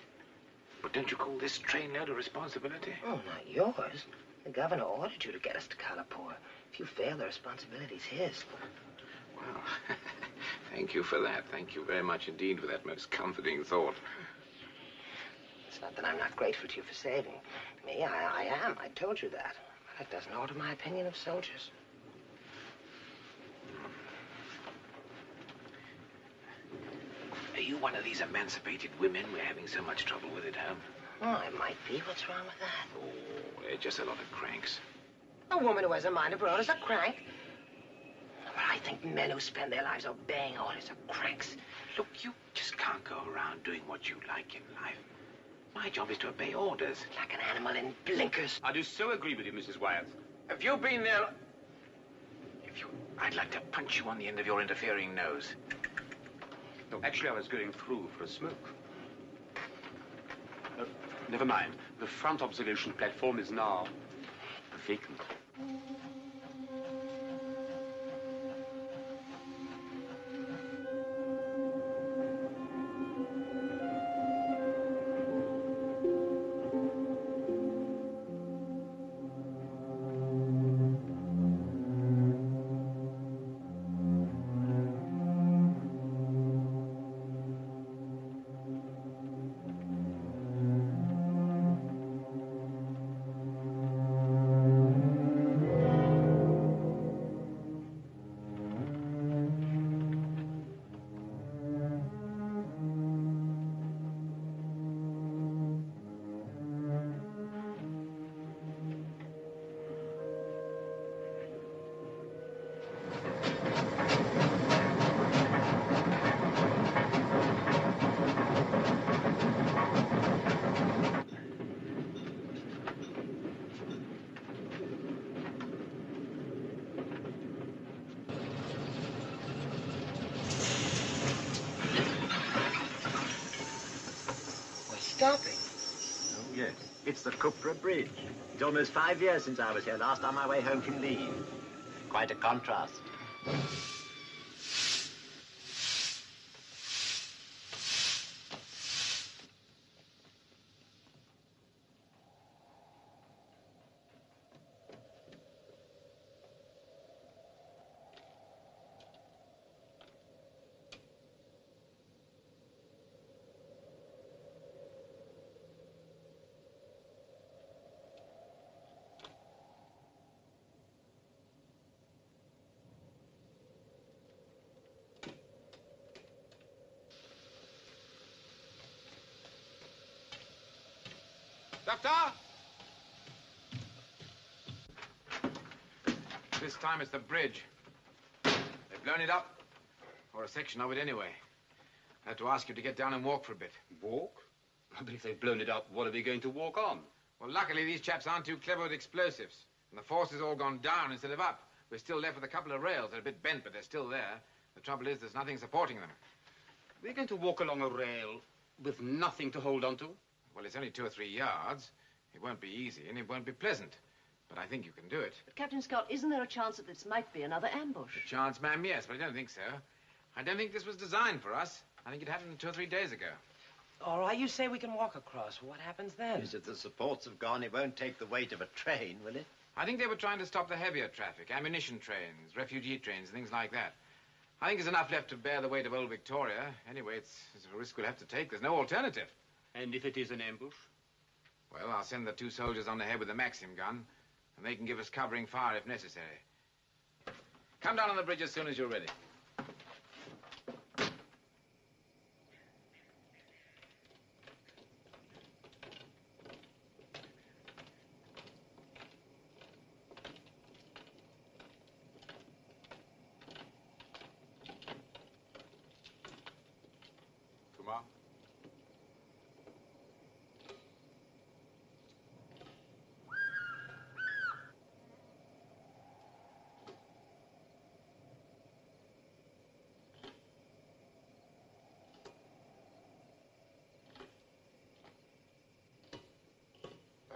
But don't you call this trainload a responsibility? Oh, not yours. The governor ordered you to get us to Kalapur. If you fail, the responsibility's his. Well, thank you for that. Thank you very much indeed for that most comforting thought. It's not that I'm not grateful to you for saving me. I am. I told you that. But that doesn't alter my opinion of soldiers. Are you one of these emancipated women we're having so much trouble with at home? Oh, I might be. What's wrong with that? Oh, they're just a lot of cranks. A woman who has a mind of her own is a crank. But I think men who spend their lives obeying orders are cranks. Look, you just can't go around doing what you like in life. My job is to obey orders. Like an animal in blinkers. I do so agree with you, Mrs. Wyatt. Have you been there? I'd like to punch you on the end of your interfering nose. No, actually, I was going through for a smoke. Never mind. The front observation platform is now vacant. stopping. Oh, yes. It's the Cupra Bridge. It's almost 5 years since I was here last on my way home from leave. Quite a contrast. Doctor! This time it's the bridge. They've blown it up. Or a section of it anyway. I had to ask you to get down and walk for a bit. Walk? But if they've blown it up, what are we going to walk on? Well, luckily these chaps aren't too clever with explosives. And the force has all gone down instead of up. We're still left with a couple of rails. They're a bit bent, but they're still there. The trouble is there's nothing supporting them. We're going to walk along a rail with nothing to hold on to? Well, it's only 2 or 3 yards. It won't be easy, and it won't be pleasant. But I think you can do it. But, Captain Scott, isn't there a chance that this might be another ambush? A chance, ma'am, yes, but I don't think so. I don't think this was designed for us. I think it happened 2 or 3 days ago. All right, you say we can walk across. What happens then? Yes, if the supports have gone, it won't take the weight of a train, will it? I think they were trying to stop the heavier traffic, ammunition trains, refugee trains, things like that. I think there's enough left to bear the weight of old Victoria. Anyway, it's a risk we'll have to take. There's no alternative. And if it is an ambush? Well, I'll send the 2 soldiers on ahead with the Maxim gun, and they can give us covering fire if necessary. Come down on the bridge as soon as you're ready. Kumar?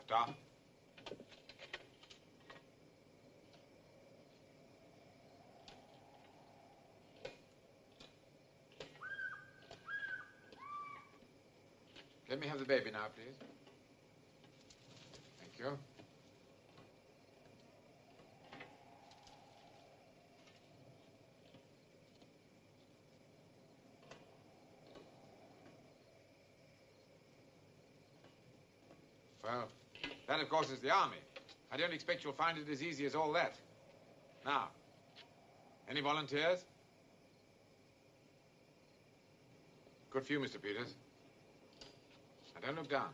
Doctor? Let me have the baby now, please. Thank you. Well, that, of course, is the army. I don't expect you'll find it as easy as all that. Now, any volunteers? Good for you, Mr. Peters. Now, don't look down.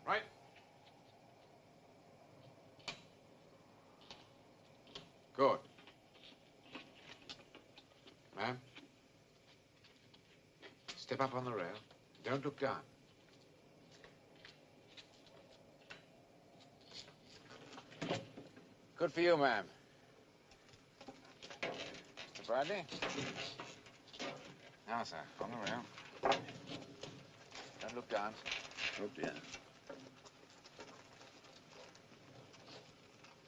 Right. Good. Ma'am? Step up on the rail. Don't look down. Good for you, ma'am. Mr. Bradley? Now, sir, on the rail. Don't look down. Oh, dear.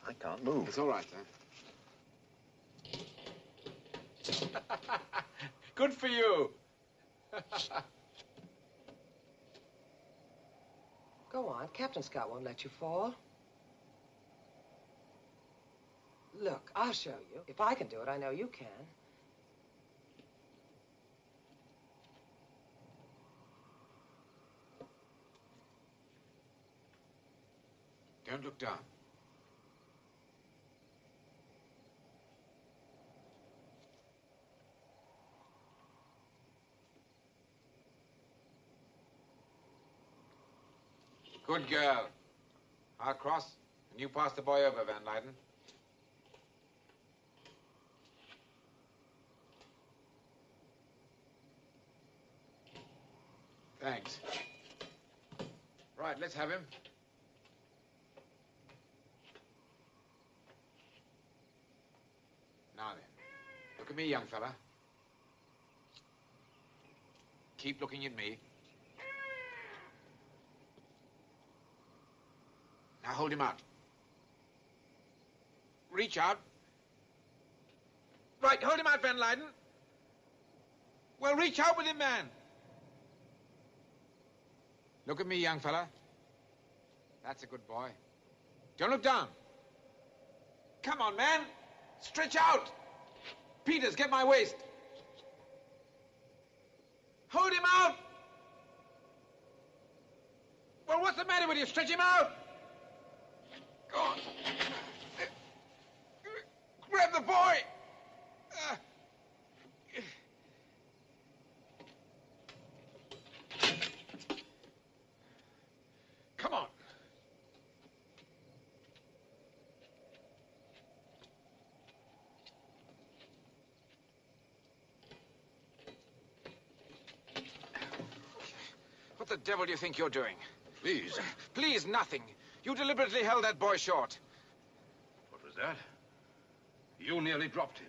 I can't move. It's all right, sir. Good for you. Go on. Captain Scott won't let you fall. Look, I'll show you. If I can do it, I know you can. Don't look down. Good girl. I'll cross, and you pass the boy over, Van Leyden. Thanks. Right, let's have him. Now then, look at me, young fella. Keep looking at me. Now hold him out. Reach out. Right, hold him out, Van Leyden. Well, reach out with him, man. Look at me, young fella. That's a good boy. Don't look down. Come on, man. Stretch out. Peters, get my waist. Hold him out. Well, what's the matter with you? Stretch him out. Go on. Grab the boy. Come on. What the devil do you think you're doing? Please. Please, nothing. You deliberately held that boy short. What was that? You nearly dropped him.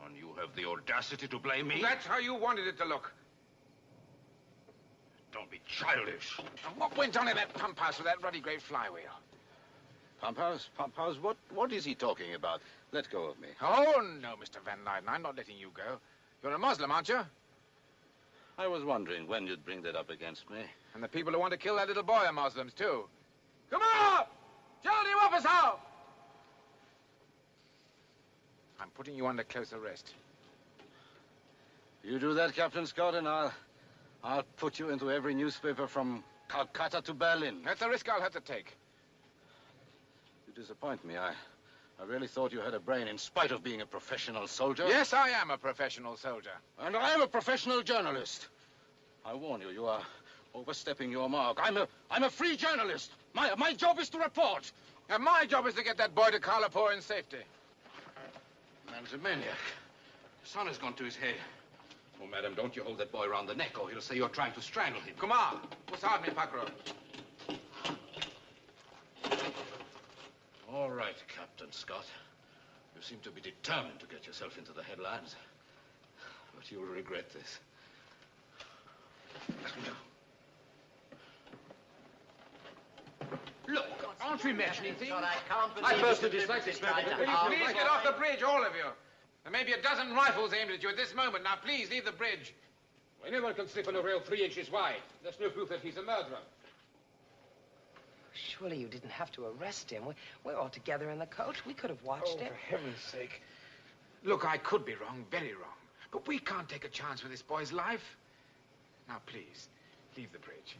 And you have the audacity to blame me? That's how you wanted it to look. Don't be childish. And what went on in that pump house with that ruddy great flywheel? Pump house? Pump house? What is he talking about? Let go of me. Oh, no, Mr. Van Leyden. I'm not letting you go. You're a Muslim, aren't you? I was wondering when you'd bring that up against me. And the people who want to kill that little boy are Muslims, too. Come on! Jaldi Wapasao! I'm putting you under close arrest. You do that, Captain Scott, and I'll put you into every newspaper from Calcutta to Berlin. That's a risk I'll have to take. You disappoint me. I really thought you had a brain in spite of being a professional soldier. Yes, I am a professional soldier. And I am a professional journalist. I warn you, you are overstepping your mark. I'm a free journalist. My job is to report. And my job is to get that boy to Karlapur in safety. Man's a maniac. The sun has gone to his head. Oh, madam, don't you hold that boy round the neck, or he'll say you're trying to strangle him. Come on. Usad me, Pakro. All right, Captain Scott. You seem to be determined to get yourself into the headlines. But you'll regret this. Look, aren't we mentioning things? I can't believe I personally dislike this man. Will you please get off the bridge, all of you? There may be a dozen rifles aimed at you at this moment. Now, please, leave the bridge. Anyone can slip on a rail 3 inches wide. There's no proof that he's a murderer. Surely you didn't have to arrest him. We're all together in the coach. We could have watched it. For heaven's sake. Look, I could be wrong, very wrong. But we can't take a chance with this boy's life. Now, please, leave the bridge.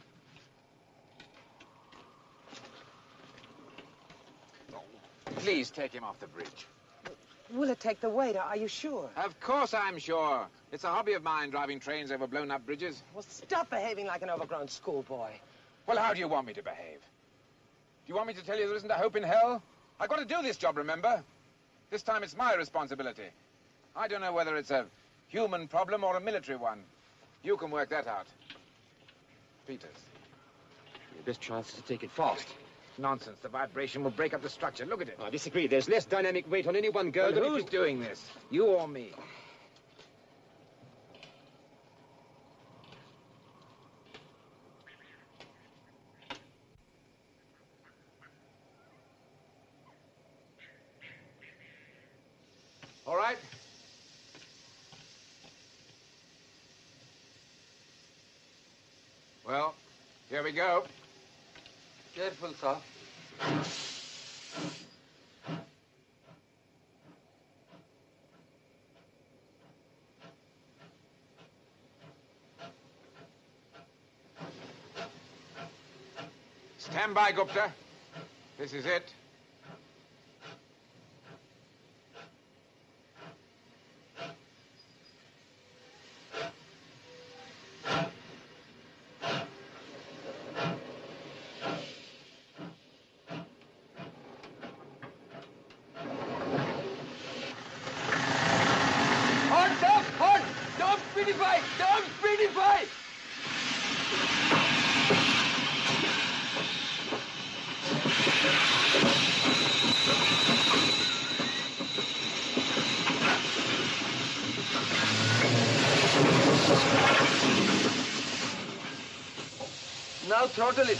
Please take him off the bridge. Will it take the weight? Are you sure? Of course I'm sure. It's a hobby of mine, driving trains over blown-up bridges. Well, stop behaving like an overgrown schoolboy. Well, how do you want me to behave? Do you want me to tell you there isn't a hope in hell? I've got to do this job, remember? This time it's my responsibility. I don't know whether it's a human problem or a military one. You can work that out. Peters. Your best chance is to take it fast. Nonsense. The vibration will break up the structure. Look at it. I disagree. There's less dynamic weight on any one girl. Well, who's doing this? You or me? All right. Well, here we go. Careful, sir. Stand by, Gupta. This is it. Don't speedify! throttle it.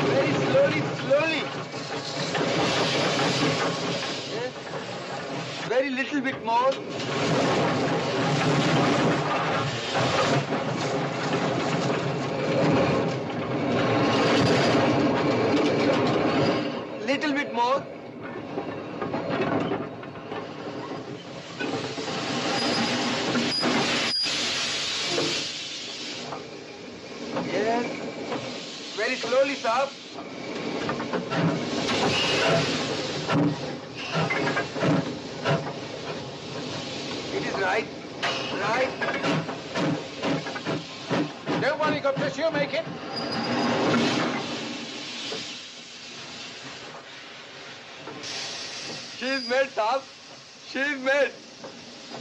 Very slowly, slowly. Yes. Very little bit more. Little bit more. Yes. Very slowly, Saab. It is right. Right. Don't worry, Gupta, she'll make it. She's made, Saab. She's made.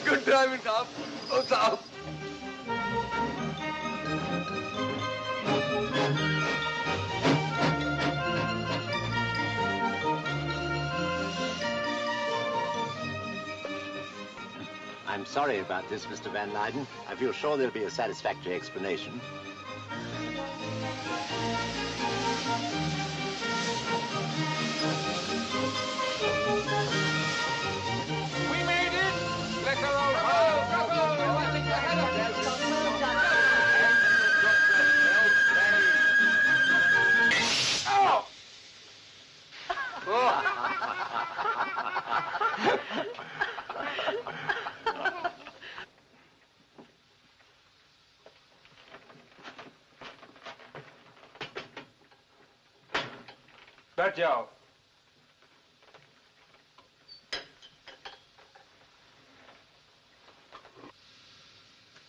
Good driving, Saab. Oh, Saab. I'm sorry about this, Mr. Van Leyden. I feel sure there'll be a satisfactory explanation. We made it! Bless our old heart! बैठ जाओ.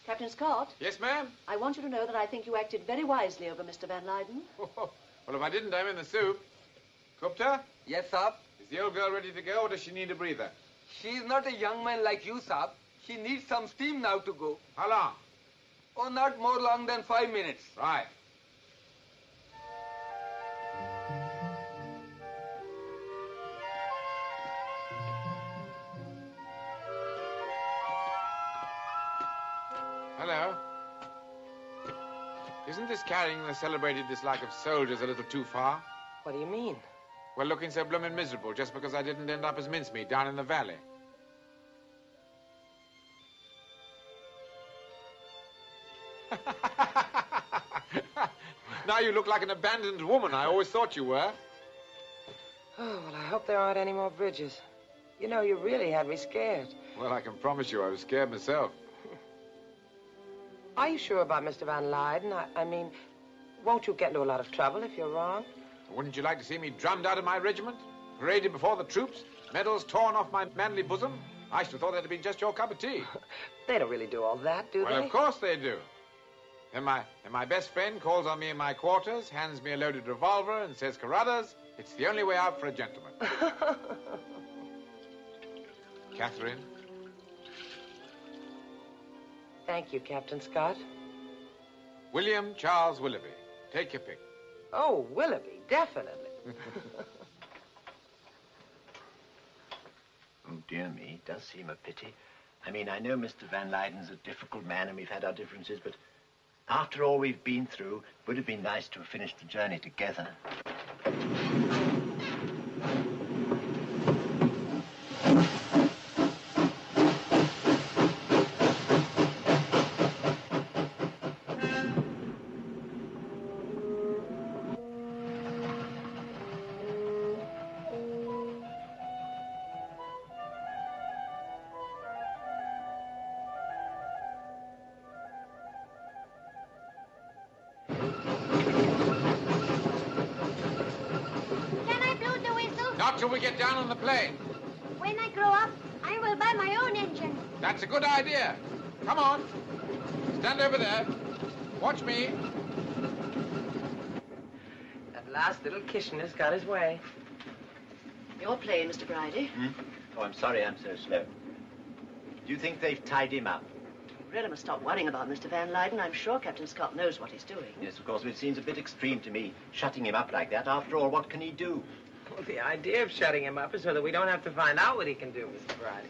Captain Scott? Yes, ma'am? I want you to know that I think you acted very wisely over Mr. Van Leyden. Well, if I didn't, I'm in the soup. Gupta? Yes, Saab. Is the old girl ready to go, or does she need a breather? She's not a young man like you, Saab. She needs some steam now to go. How long? Oh, not more long than 5 minutes. Right. Hello. Isn't this carrying the celebrated dislike of soldiers a little too far? What do you mean? Well, looking so bloomin' miserable just because I didn't end up as mincemeat down in the valley. Now you look like an abandoned woman. I always thought you were. Oh, well, I hope there aren't any more bridges. You know, you really had me scared. Well, I can promise you I was scared myself. Are you sure about Mr. Van Leyden? I mean, won't you get into a lot of trouble if you're wrong? Wouldn't you like to see me drummed out of my regiment? Paraded before the troops? Medals torn off my manly bosom? I should have thought that'd been just your cup of tea. They don't really do all that, do Well, they? of course they do. And my best friend calls on me in my quarters, hands me a loaded revolver, and says, Carruthers, it's the only way out for a gentleman. Catherine? Thank you, Captain Scott. William Charles Willoughby. Take your pick. Oh, Willoughby, definitely. Oh, dear me, it does seem a pity. I mean, I know Mr. Van Leyden's a difficult man and we've had our differences, but after all we've been through, it would have been nice to have finished the journey together. Not till we get down on the plane. When I grow up, I will buy my own engine. That's a good idea. Come on. Stand over there. Watch me. At last, little Kitchener's got his way. Your plane, Mr. Bridie. Oh, I'm sorry I'm so slow. Do you think they've tied him up? really must stop worrying about Mr. Van Leyden. I'm sure Captain Scott knows what he's doing. Yes, of course, but it seems a bit extreme to me, shutting him up like that. After all, what can he do? Well, the idea of shutting him up is so that we don't have to find out what he can do, Mr. Bridie.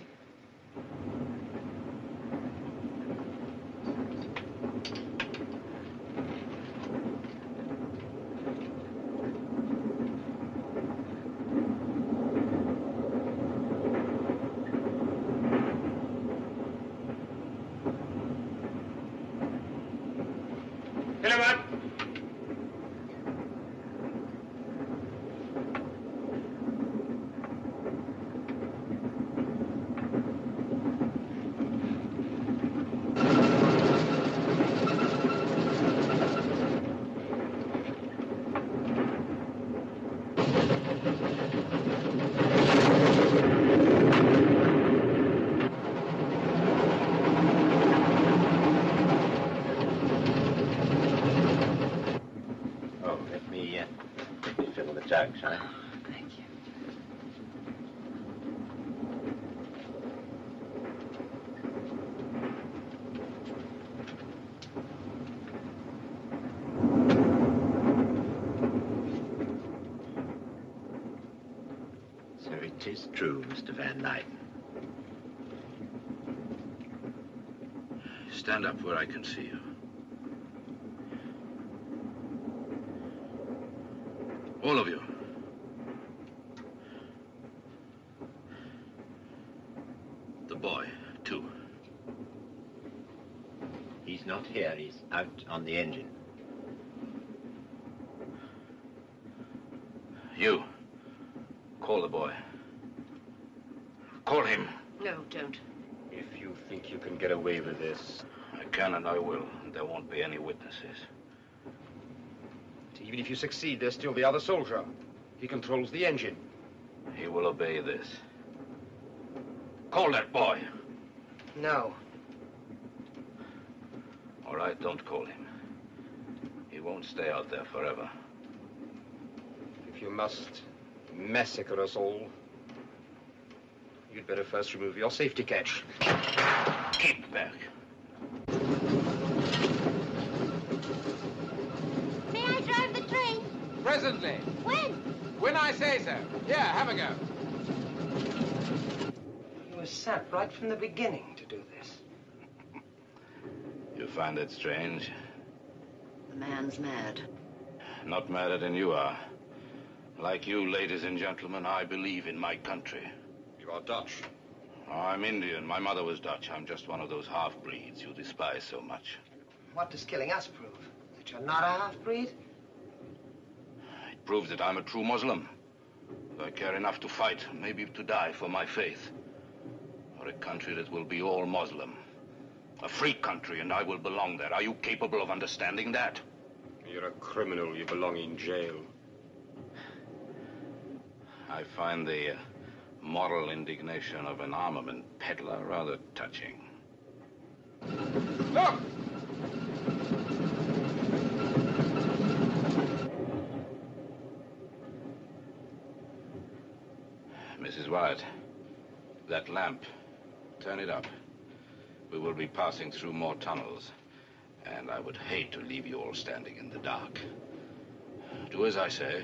Jug, shall I? Thank you. So it is true, Mr. Van Leyden. Stand up where I can see you. All of you. The boy, too. He's not here. He's out on the engine. You. Call the boy. Call him. No, don't. If you think you can get away with this... I can and I will. There won't be any witnesses. Even if you succeed, there's still the other soldier. He controls the engine. He will obey this. Call that boy. No. All right, don't call him. He won't stay out there forever. If you must massacre us all, you'd better first remove your safety catch. Keep back. May I drive the train? Presently. When? When I say so. Here, have a go. He was sent right from the beginning to do this. You find it strange? The man's mad. Not madder than you are. Like you, ladies and gentlemen, I believe in my country. You are Dutch. I'm Indian. My mother was Dutch. I'm just one of those half-breeds you despise so much. What does killing us prove? That you're not a half-breed? It proves that I'm a true Muslim. I care enough to fight, maybe to die for my faith. For a country that will be all Muslim. A free country, and I will belong there. Are you capable of understanding that? You're a criminal. You belong in jail. I find the moral indignation of an armament peddler rather touching. Look! Mrs. Wyatt, that lamp, turn it up. We will be passing through more tunnels, and I would hate to leave you all standing in the dark. Do as I say.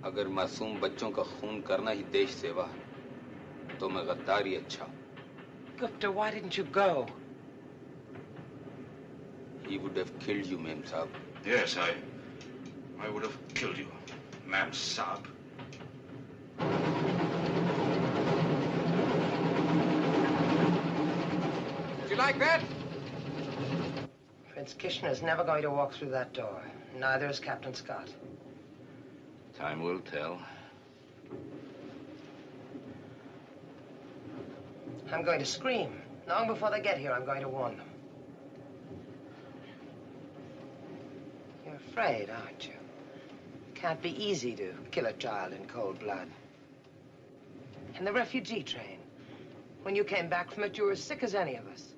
अगर मासूम बच्चों का खून करना ही देश सेवा तो मैं गद्दारी अच्छा. Gupta, why didn't you go? He would have killed you, Mem Saab. Yes, I would have killed you, Ma'am Saab. You like that? Prince Kitchener's never going to walk through that door. Neither is Captain Scott. Time will tell. I'm going to scream. Long before they get here, I'm going to warn them. You're afraid, aren't you? Can't be easy to kill a child in cold blood. And the refugee train. When you came back from it, you were as sick as any of us.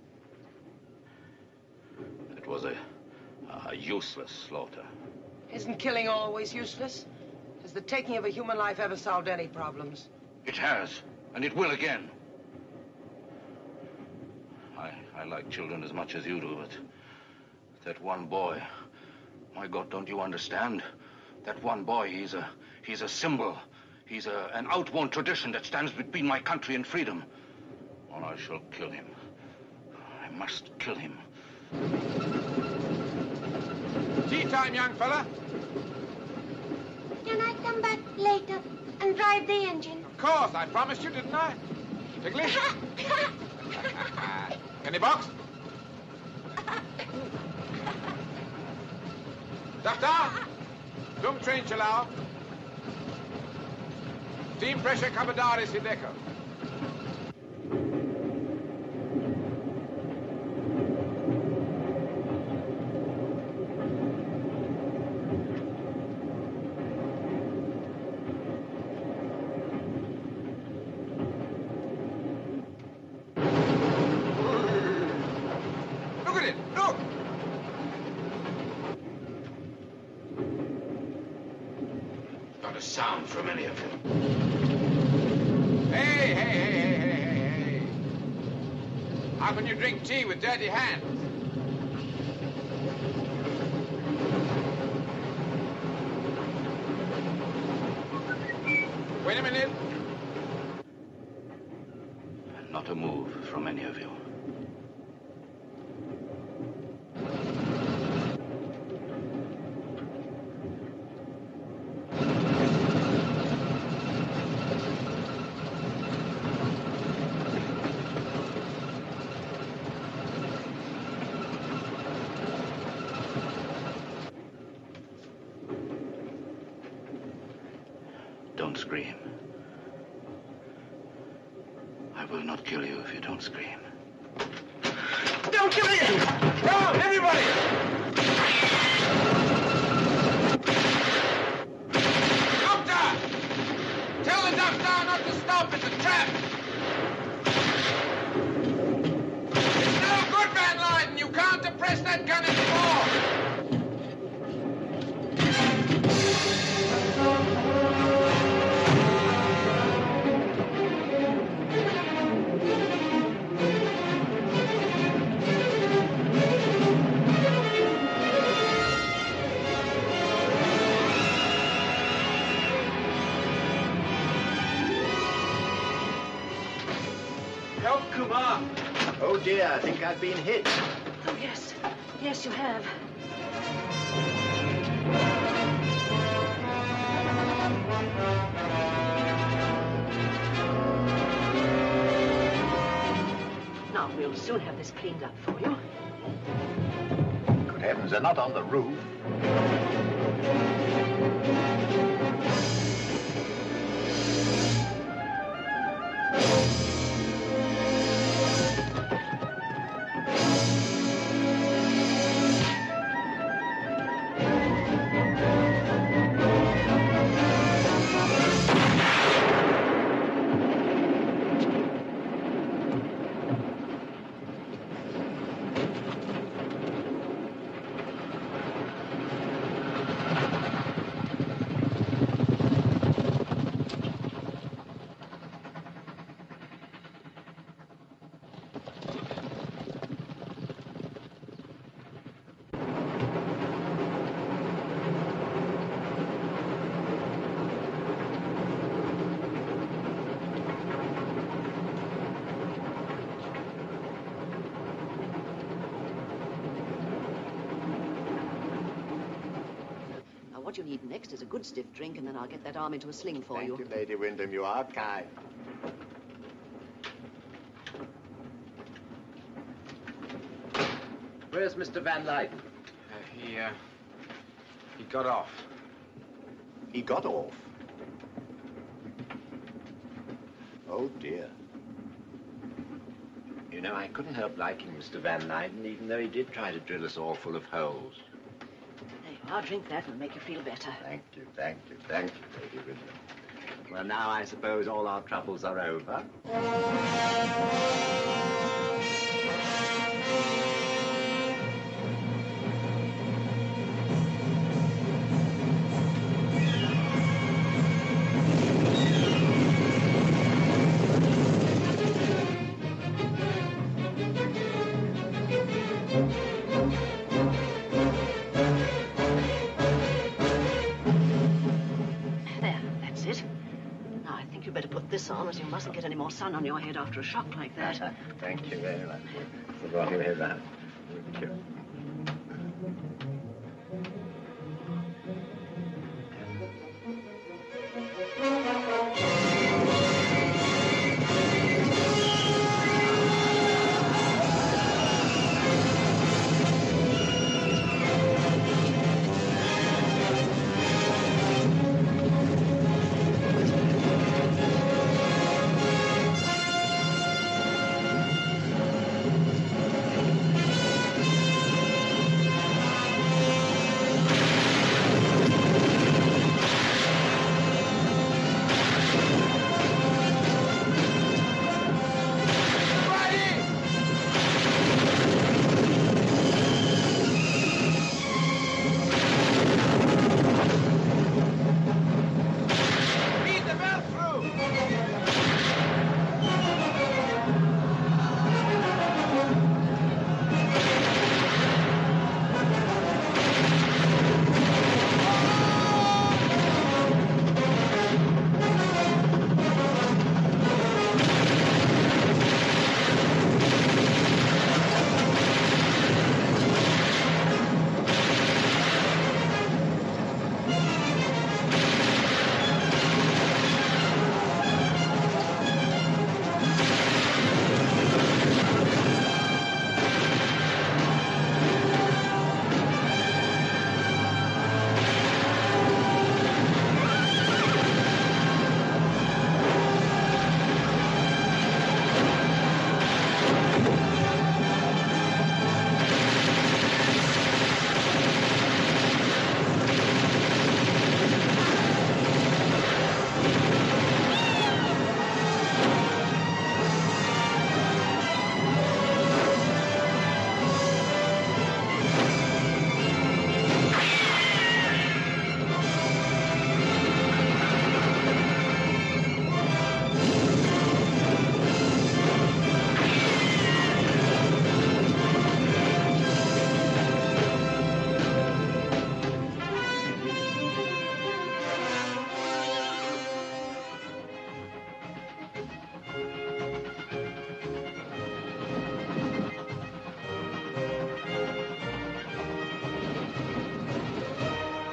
It was a useless slaughter. Isn't killing always useless? Has the taking of a human life ever solved any problems? It has, and it will again. I like children as much as you do, but that one boy, my God, don't you understand? That one boy, he's a symbol. He's an outworn tradition that stands between my country and freedom. And I shall kill him. I must kill him. Tea time, young fella. Can I come back later and drive the engine? Of course, I promised you, didn't I? Ticklish? Any box? Doctor? Dum train chalao. Steam pressure kabadari sideko. Sound from any of them. Hey. How can you drink tea with dirty hands? Wait a minute. Not a move from any of you. Don't scream. I will not kill you if you don't scream. Don't kill me! Down, everybody! Doctor! Tell the doctor not to stop. It's a trap. It's no good, Van Lyden. You can't depress that gun anymore. Oh, dear, I think I've been hit. Oh, yes. Yes, you have. Now, we'll soon have this cleaned up for you. Good heavens, they're not on the roof. What you need next is a good stiff drink, and then I'll get that arm into a sling for you. Thank you, Lady Wyndham. You are kind. Where's Mr. Van Leyden? He got off. He got off? Oh, dear. You know, I couldn't help liking Mr. Van Leyden, even though he did try to drill us all full of holes. There you are. Drink that. It'll make you feel better. Thank you, Lady Ridley. Well, now I suppose all our troubles are over. On, as you mustn't get any more sun on your head after a shock like that. Thank you very much. The wrong way round. Thank you.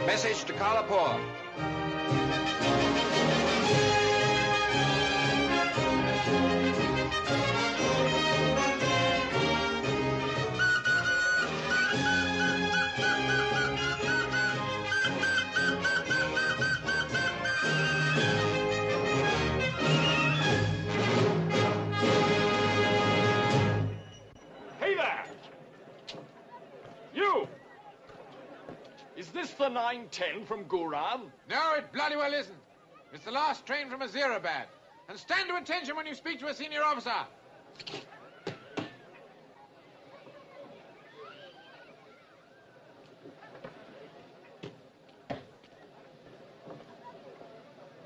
Message to Kalapur. Hey there! You! Is this the 9:10 from Guram? No, it bloody well isn't. It's the last train from Azirabad. And stand to attention when you speak to a senior officer.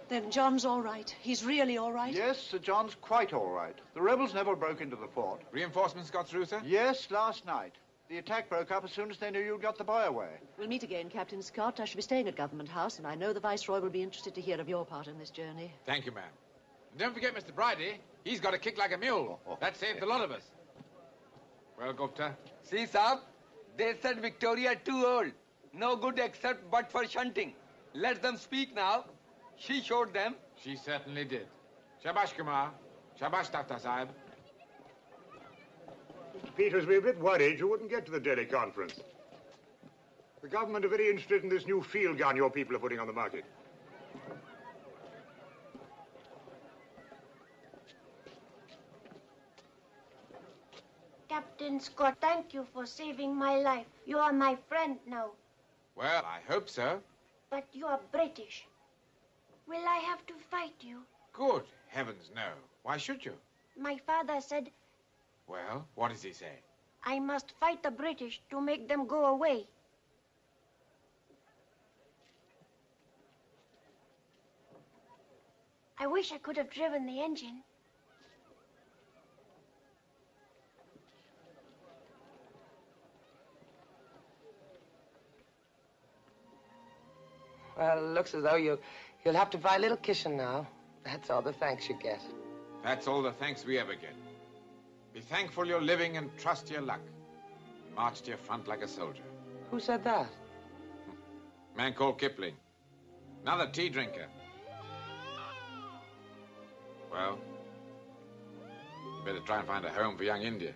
Then John's all right. He's really all right? Yes, Sir John's quite all right. The rebels never broke into the fort. Reinforcements got through, sir? Yes, last night. The attack broke up as soon as they knew you'd got the boy away. We'll meet again, Captain Scott. I shall be staying at Government House, and I know the Viceroy will be interested to hear of your part in this journey. Thank you, ma'am. And don't forget Mr. Bridie. He's got a kick like a mule. That saved a lot of us. Well, Gupta? See, Saab, they said Victoria too old. No good except but for shunting. Let them speak now. She showed them. She certainly did. Shabash, Kumar. Shabash, Tafta Sahib. Peters will be a bit worried you wouldn't get to the Delhi conference. The government are very interested in this new field gun your people are putting on the market. Captain Scott, thank you for saving my life. You are my friend now. Well, I hope so. But you are British. Will I have to fight you? Good heavens, no. Why should you? My father said Well, what does he say? I must fight the British to make them go away. I wish I could have driven the engine. Well, it looks as though you'll have to buy a little kitchen now. That's all the thanks you get. That's all the thanks we ever get. Be thankful you're living and trust your luck. March to your front like a soldier. Who said that? Man called Kipling. Another tea drinker. Well, you better try and find a home for young India.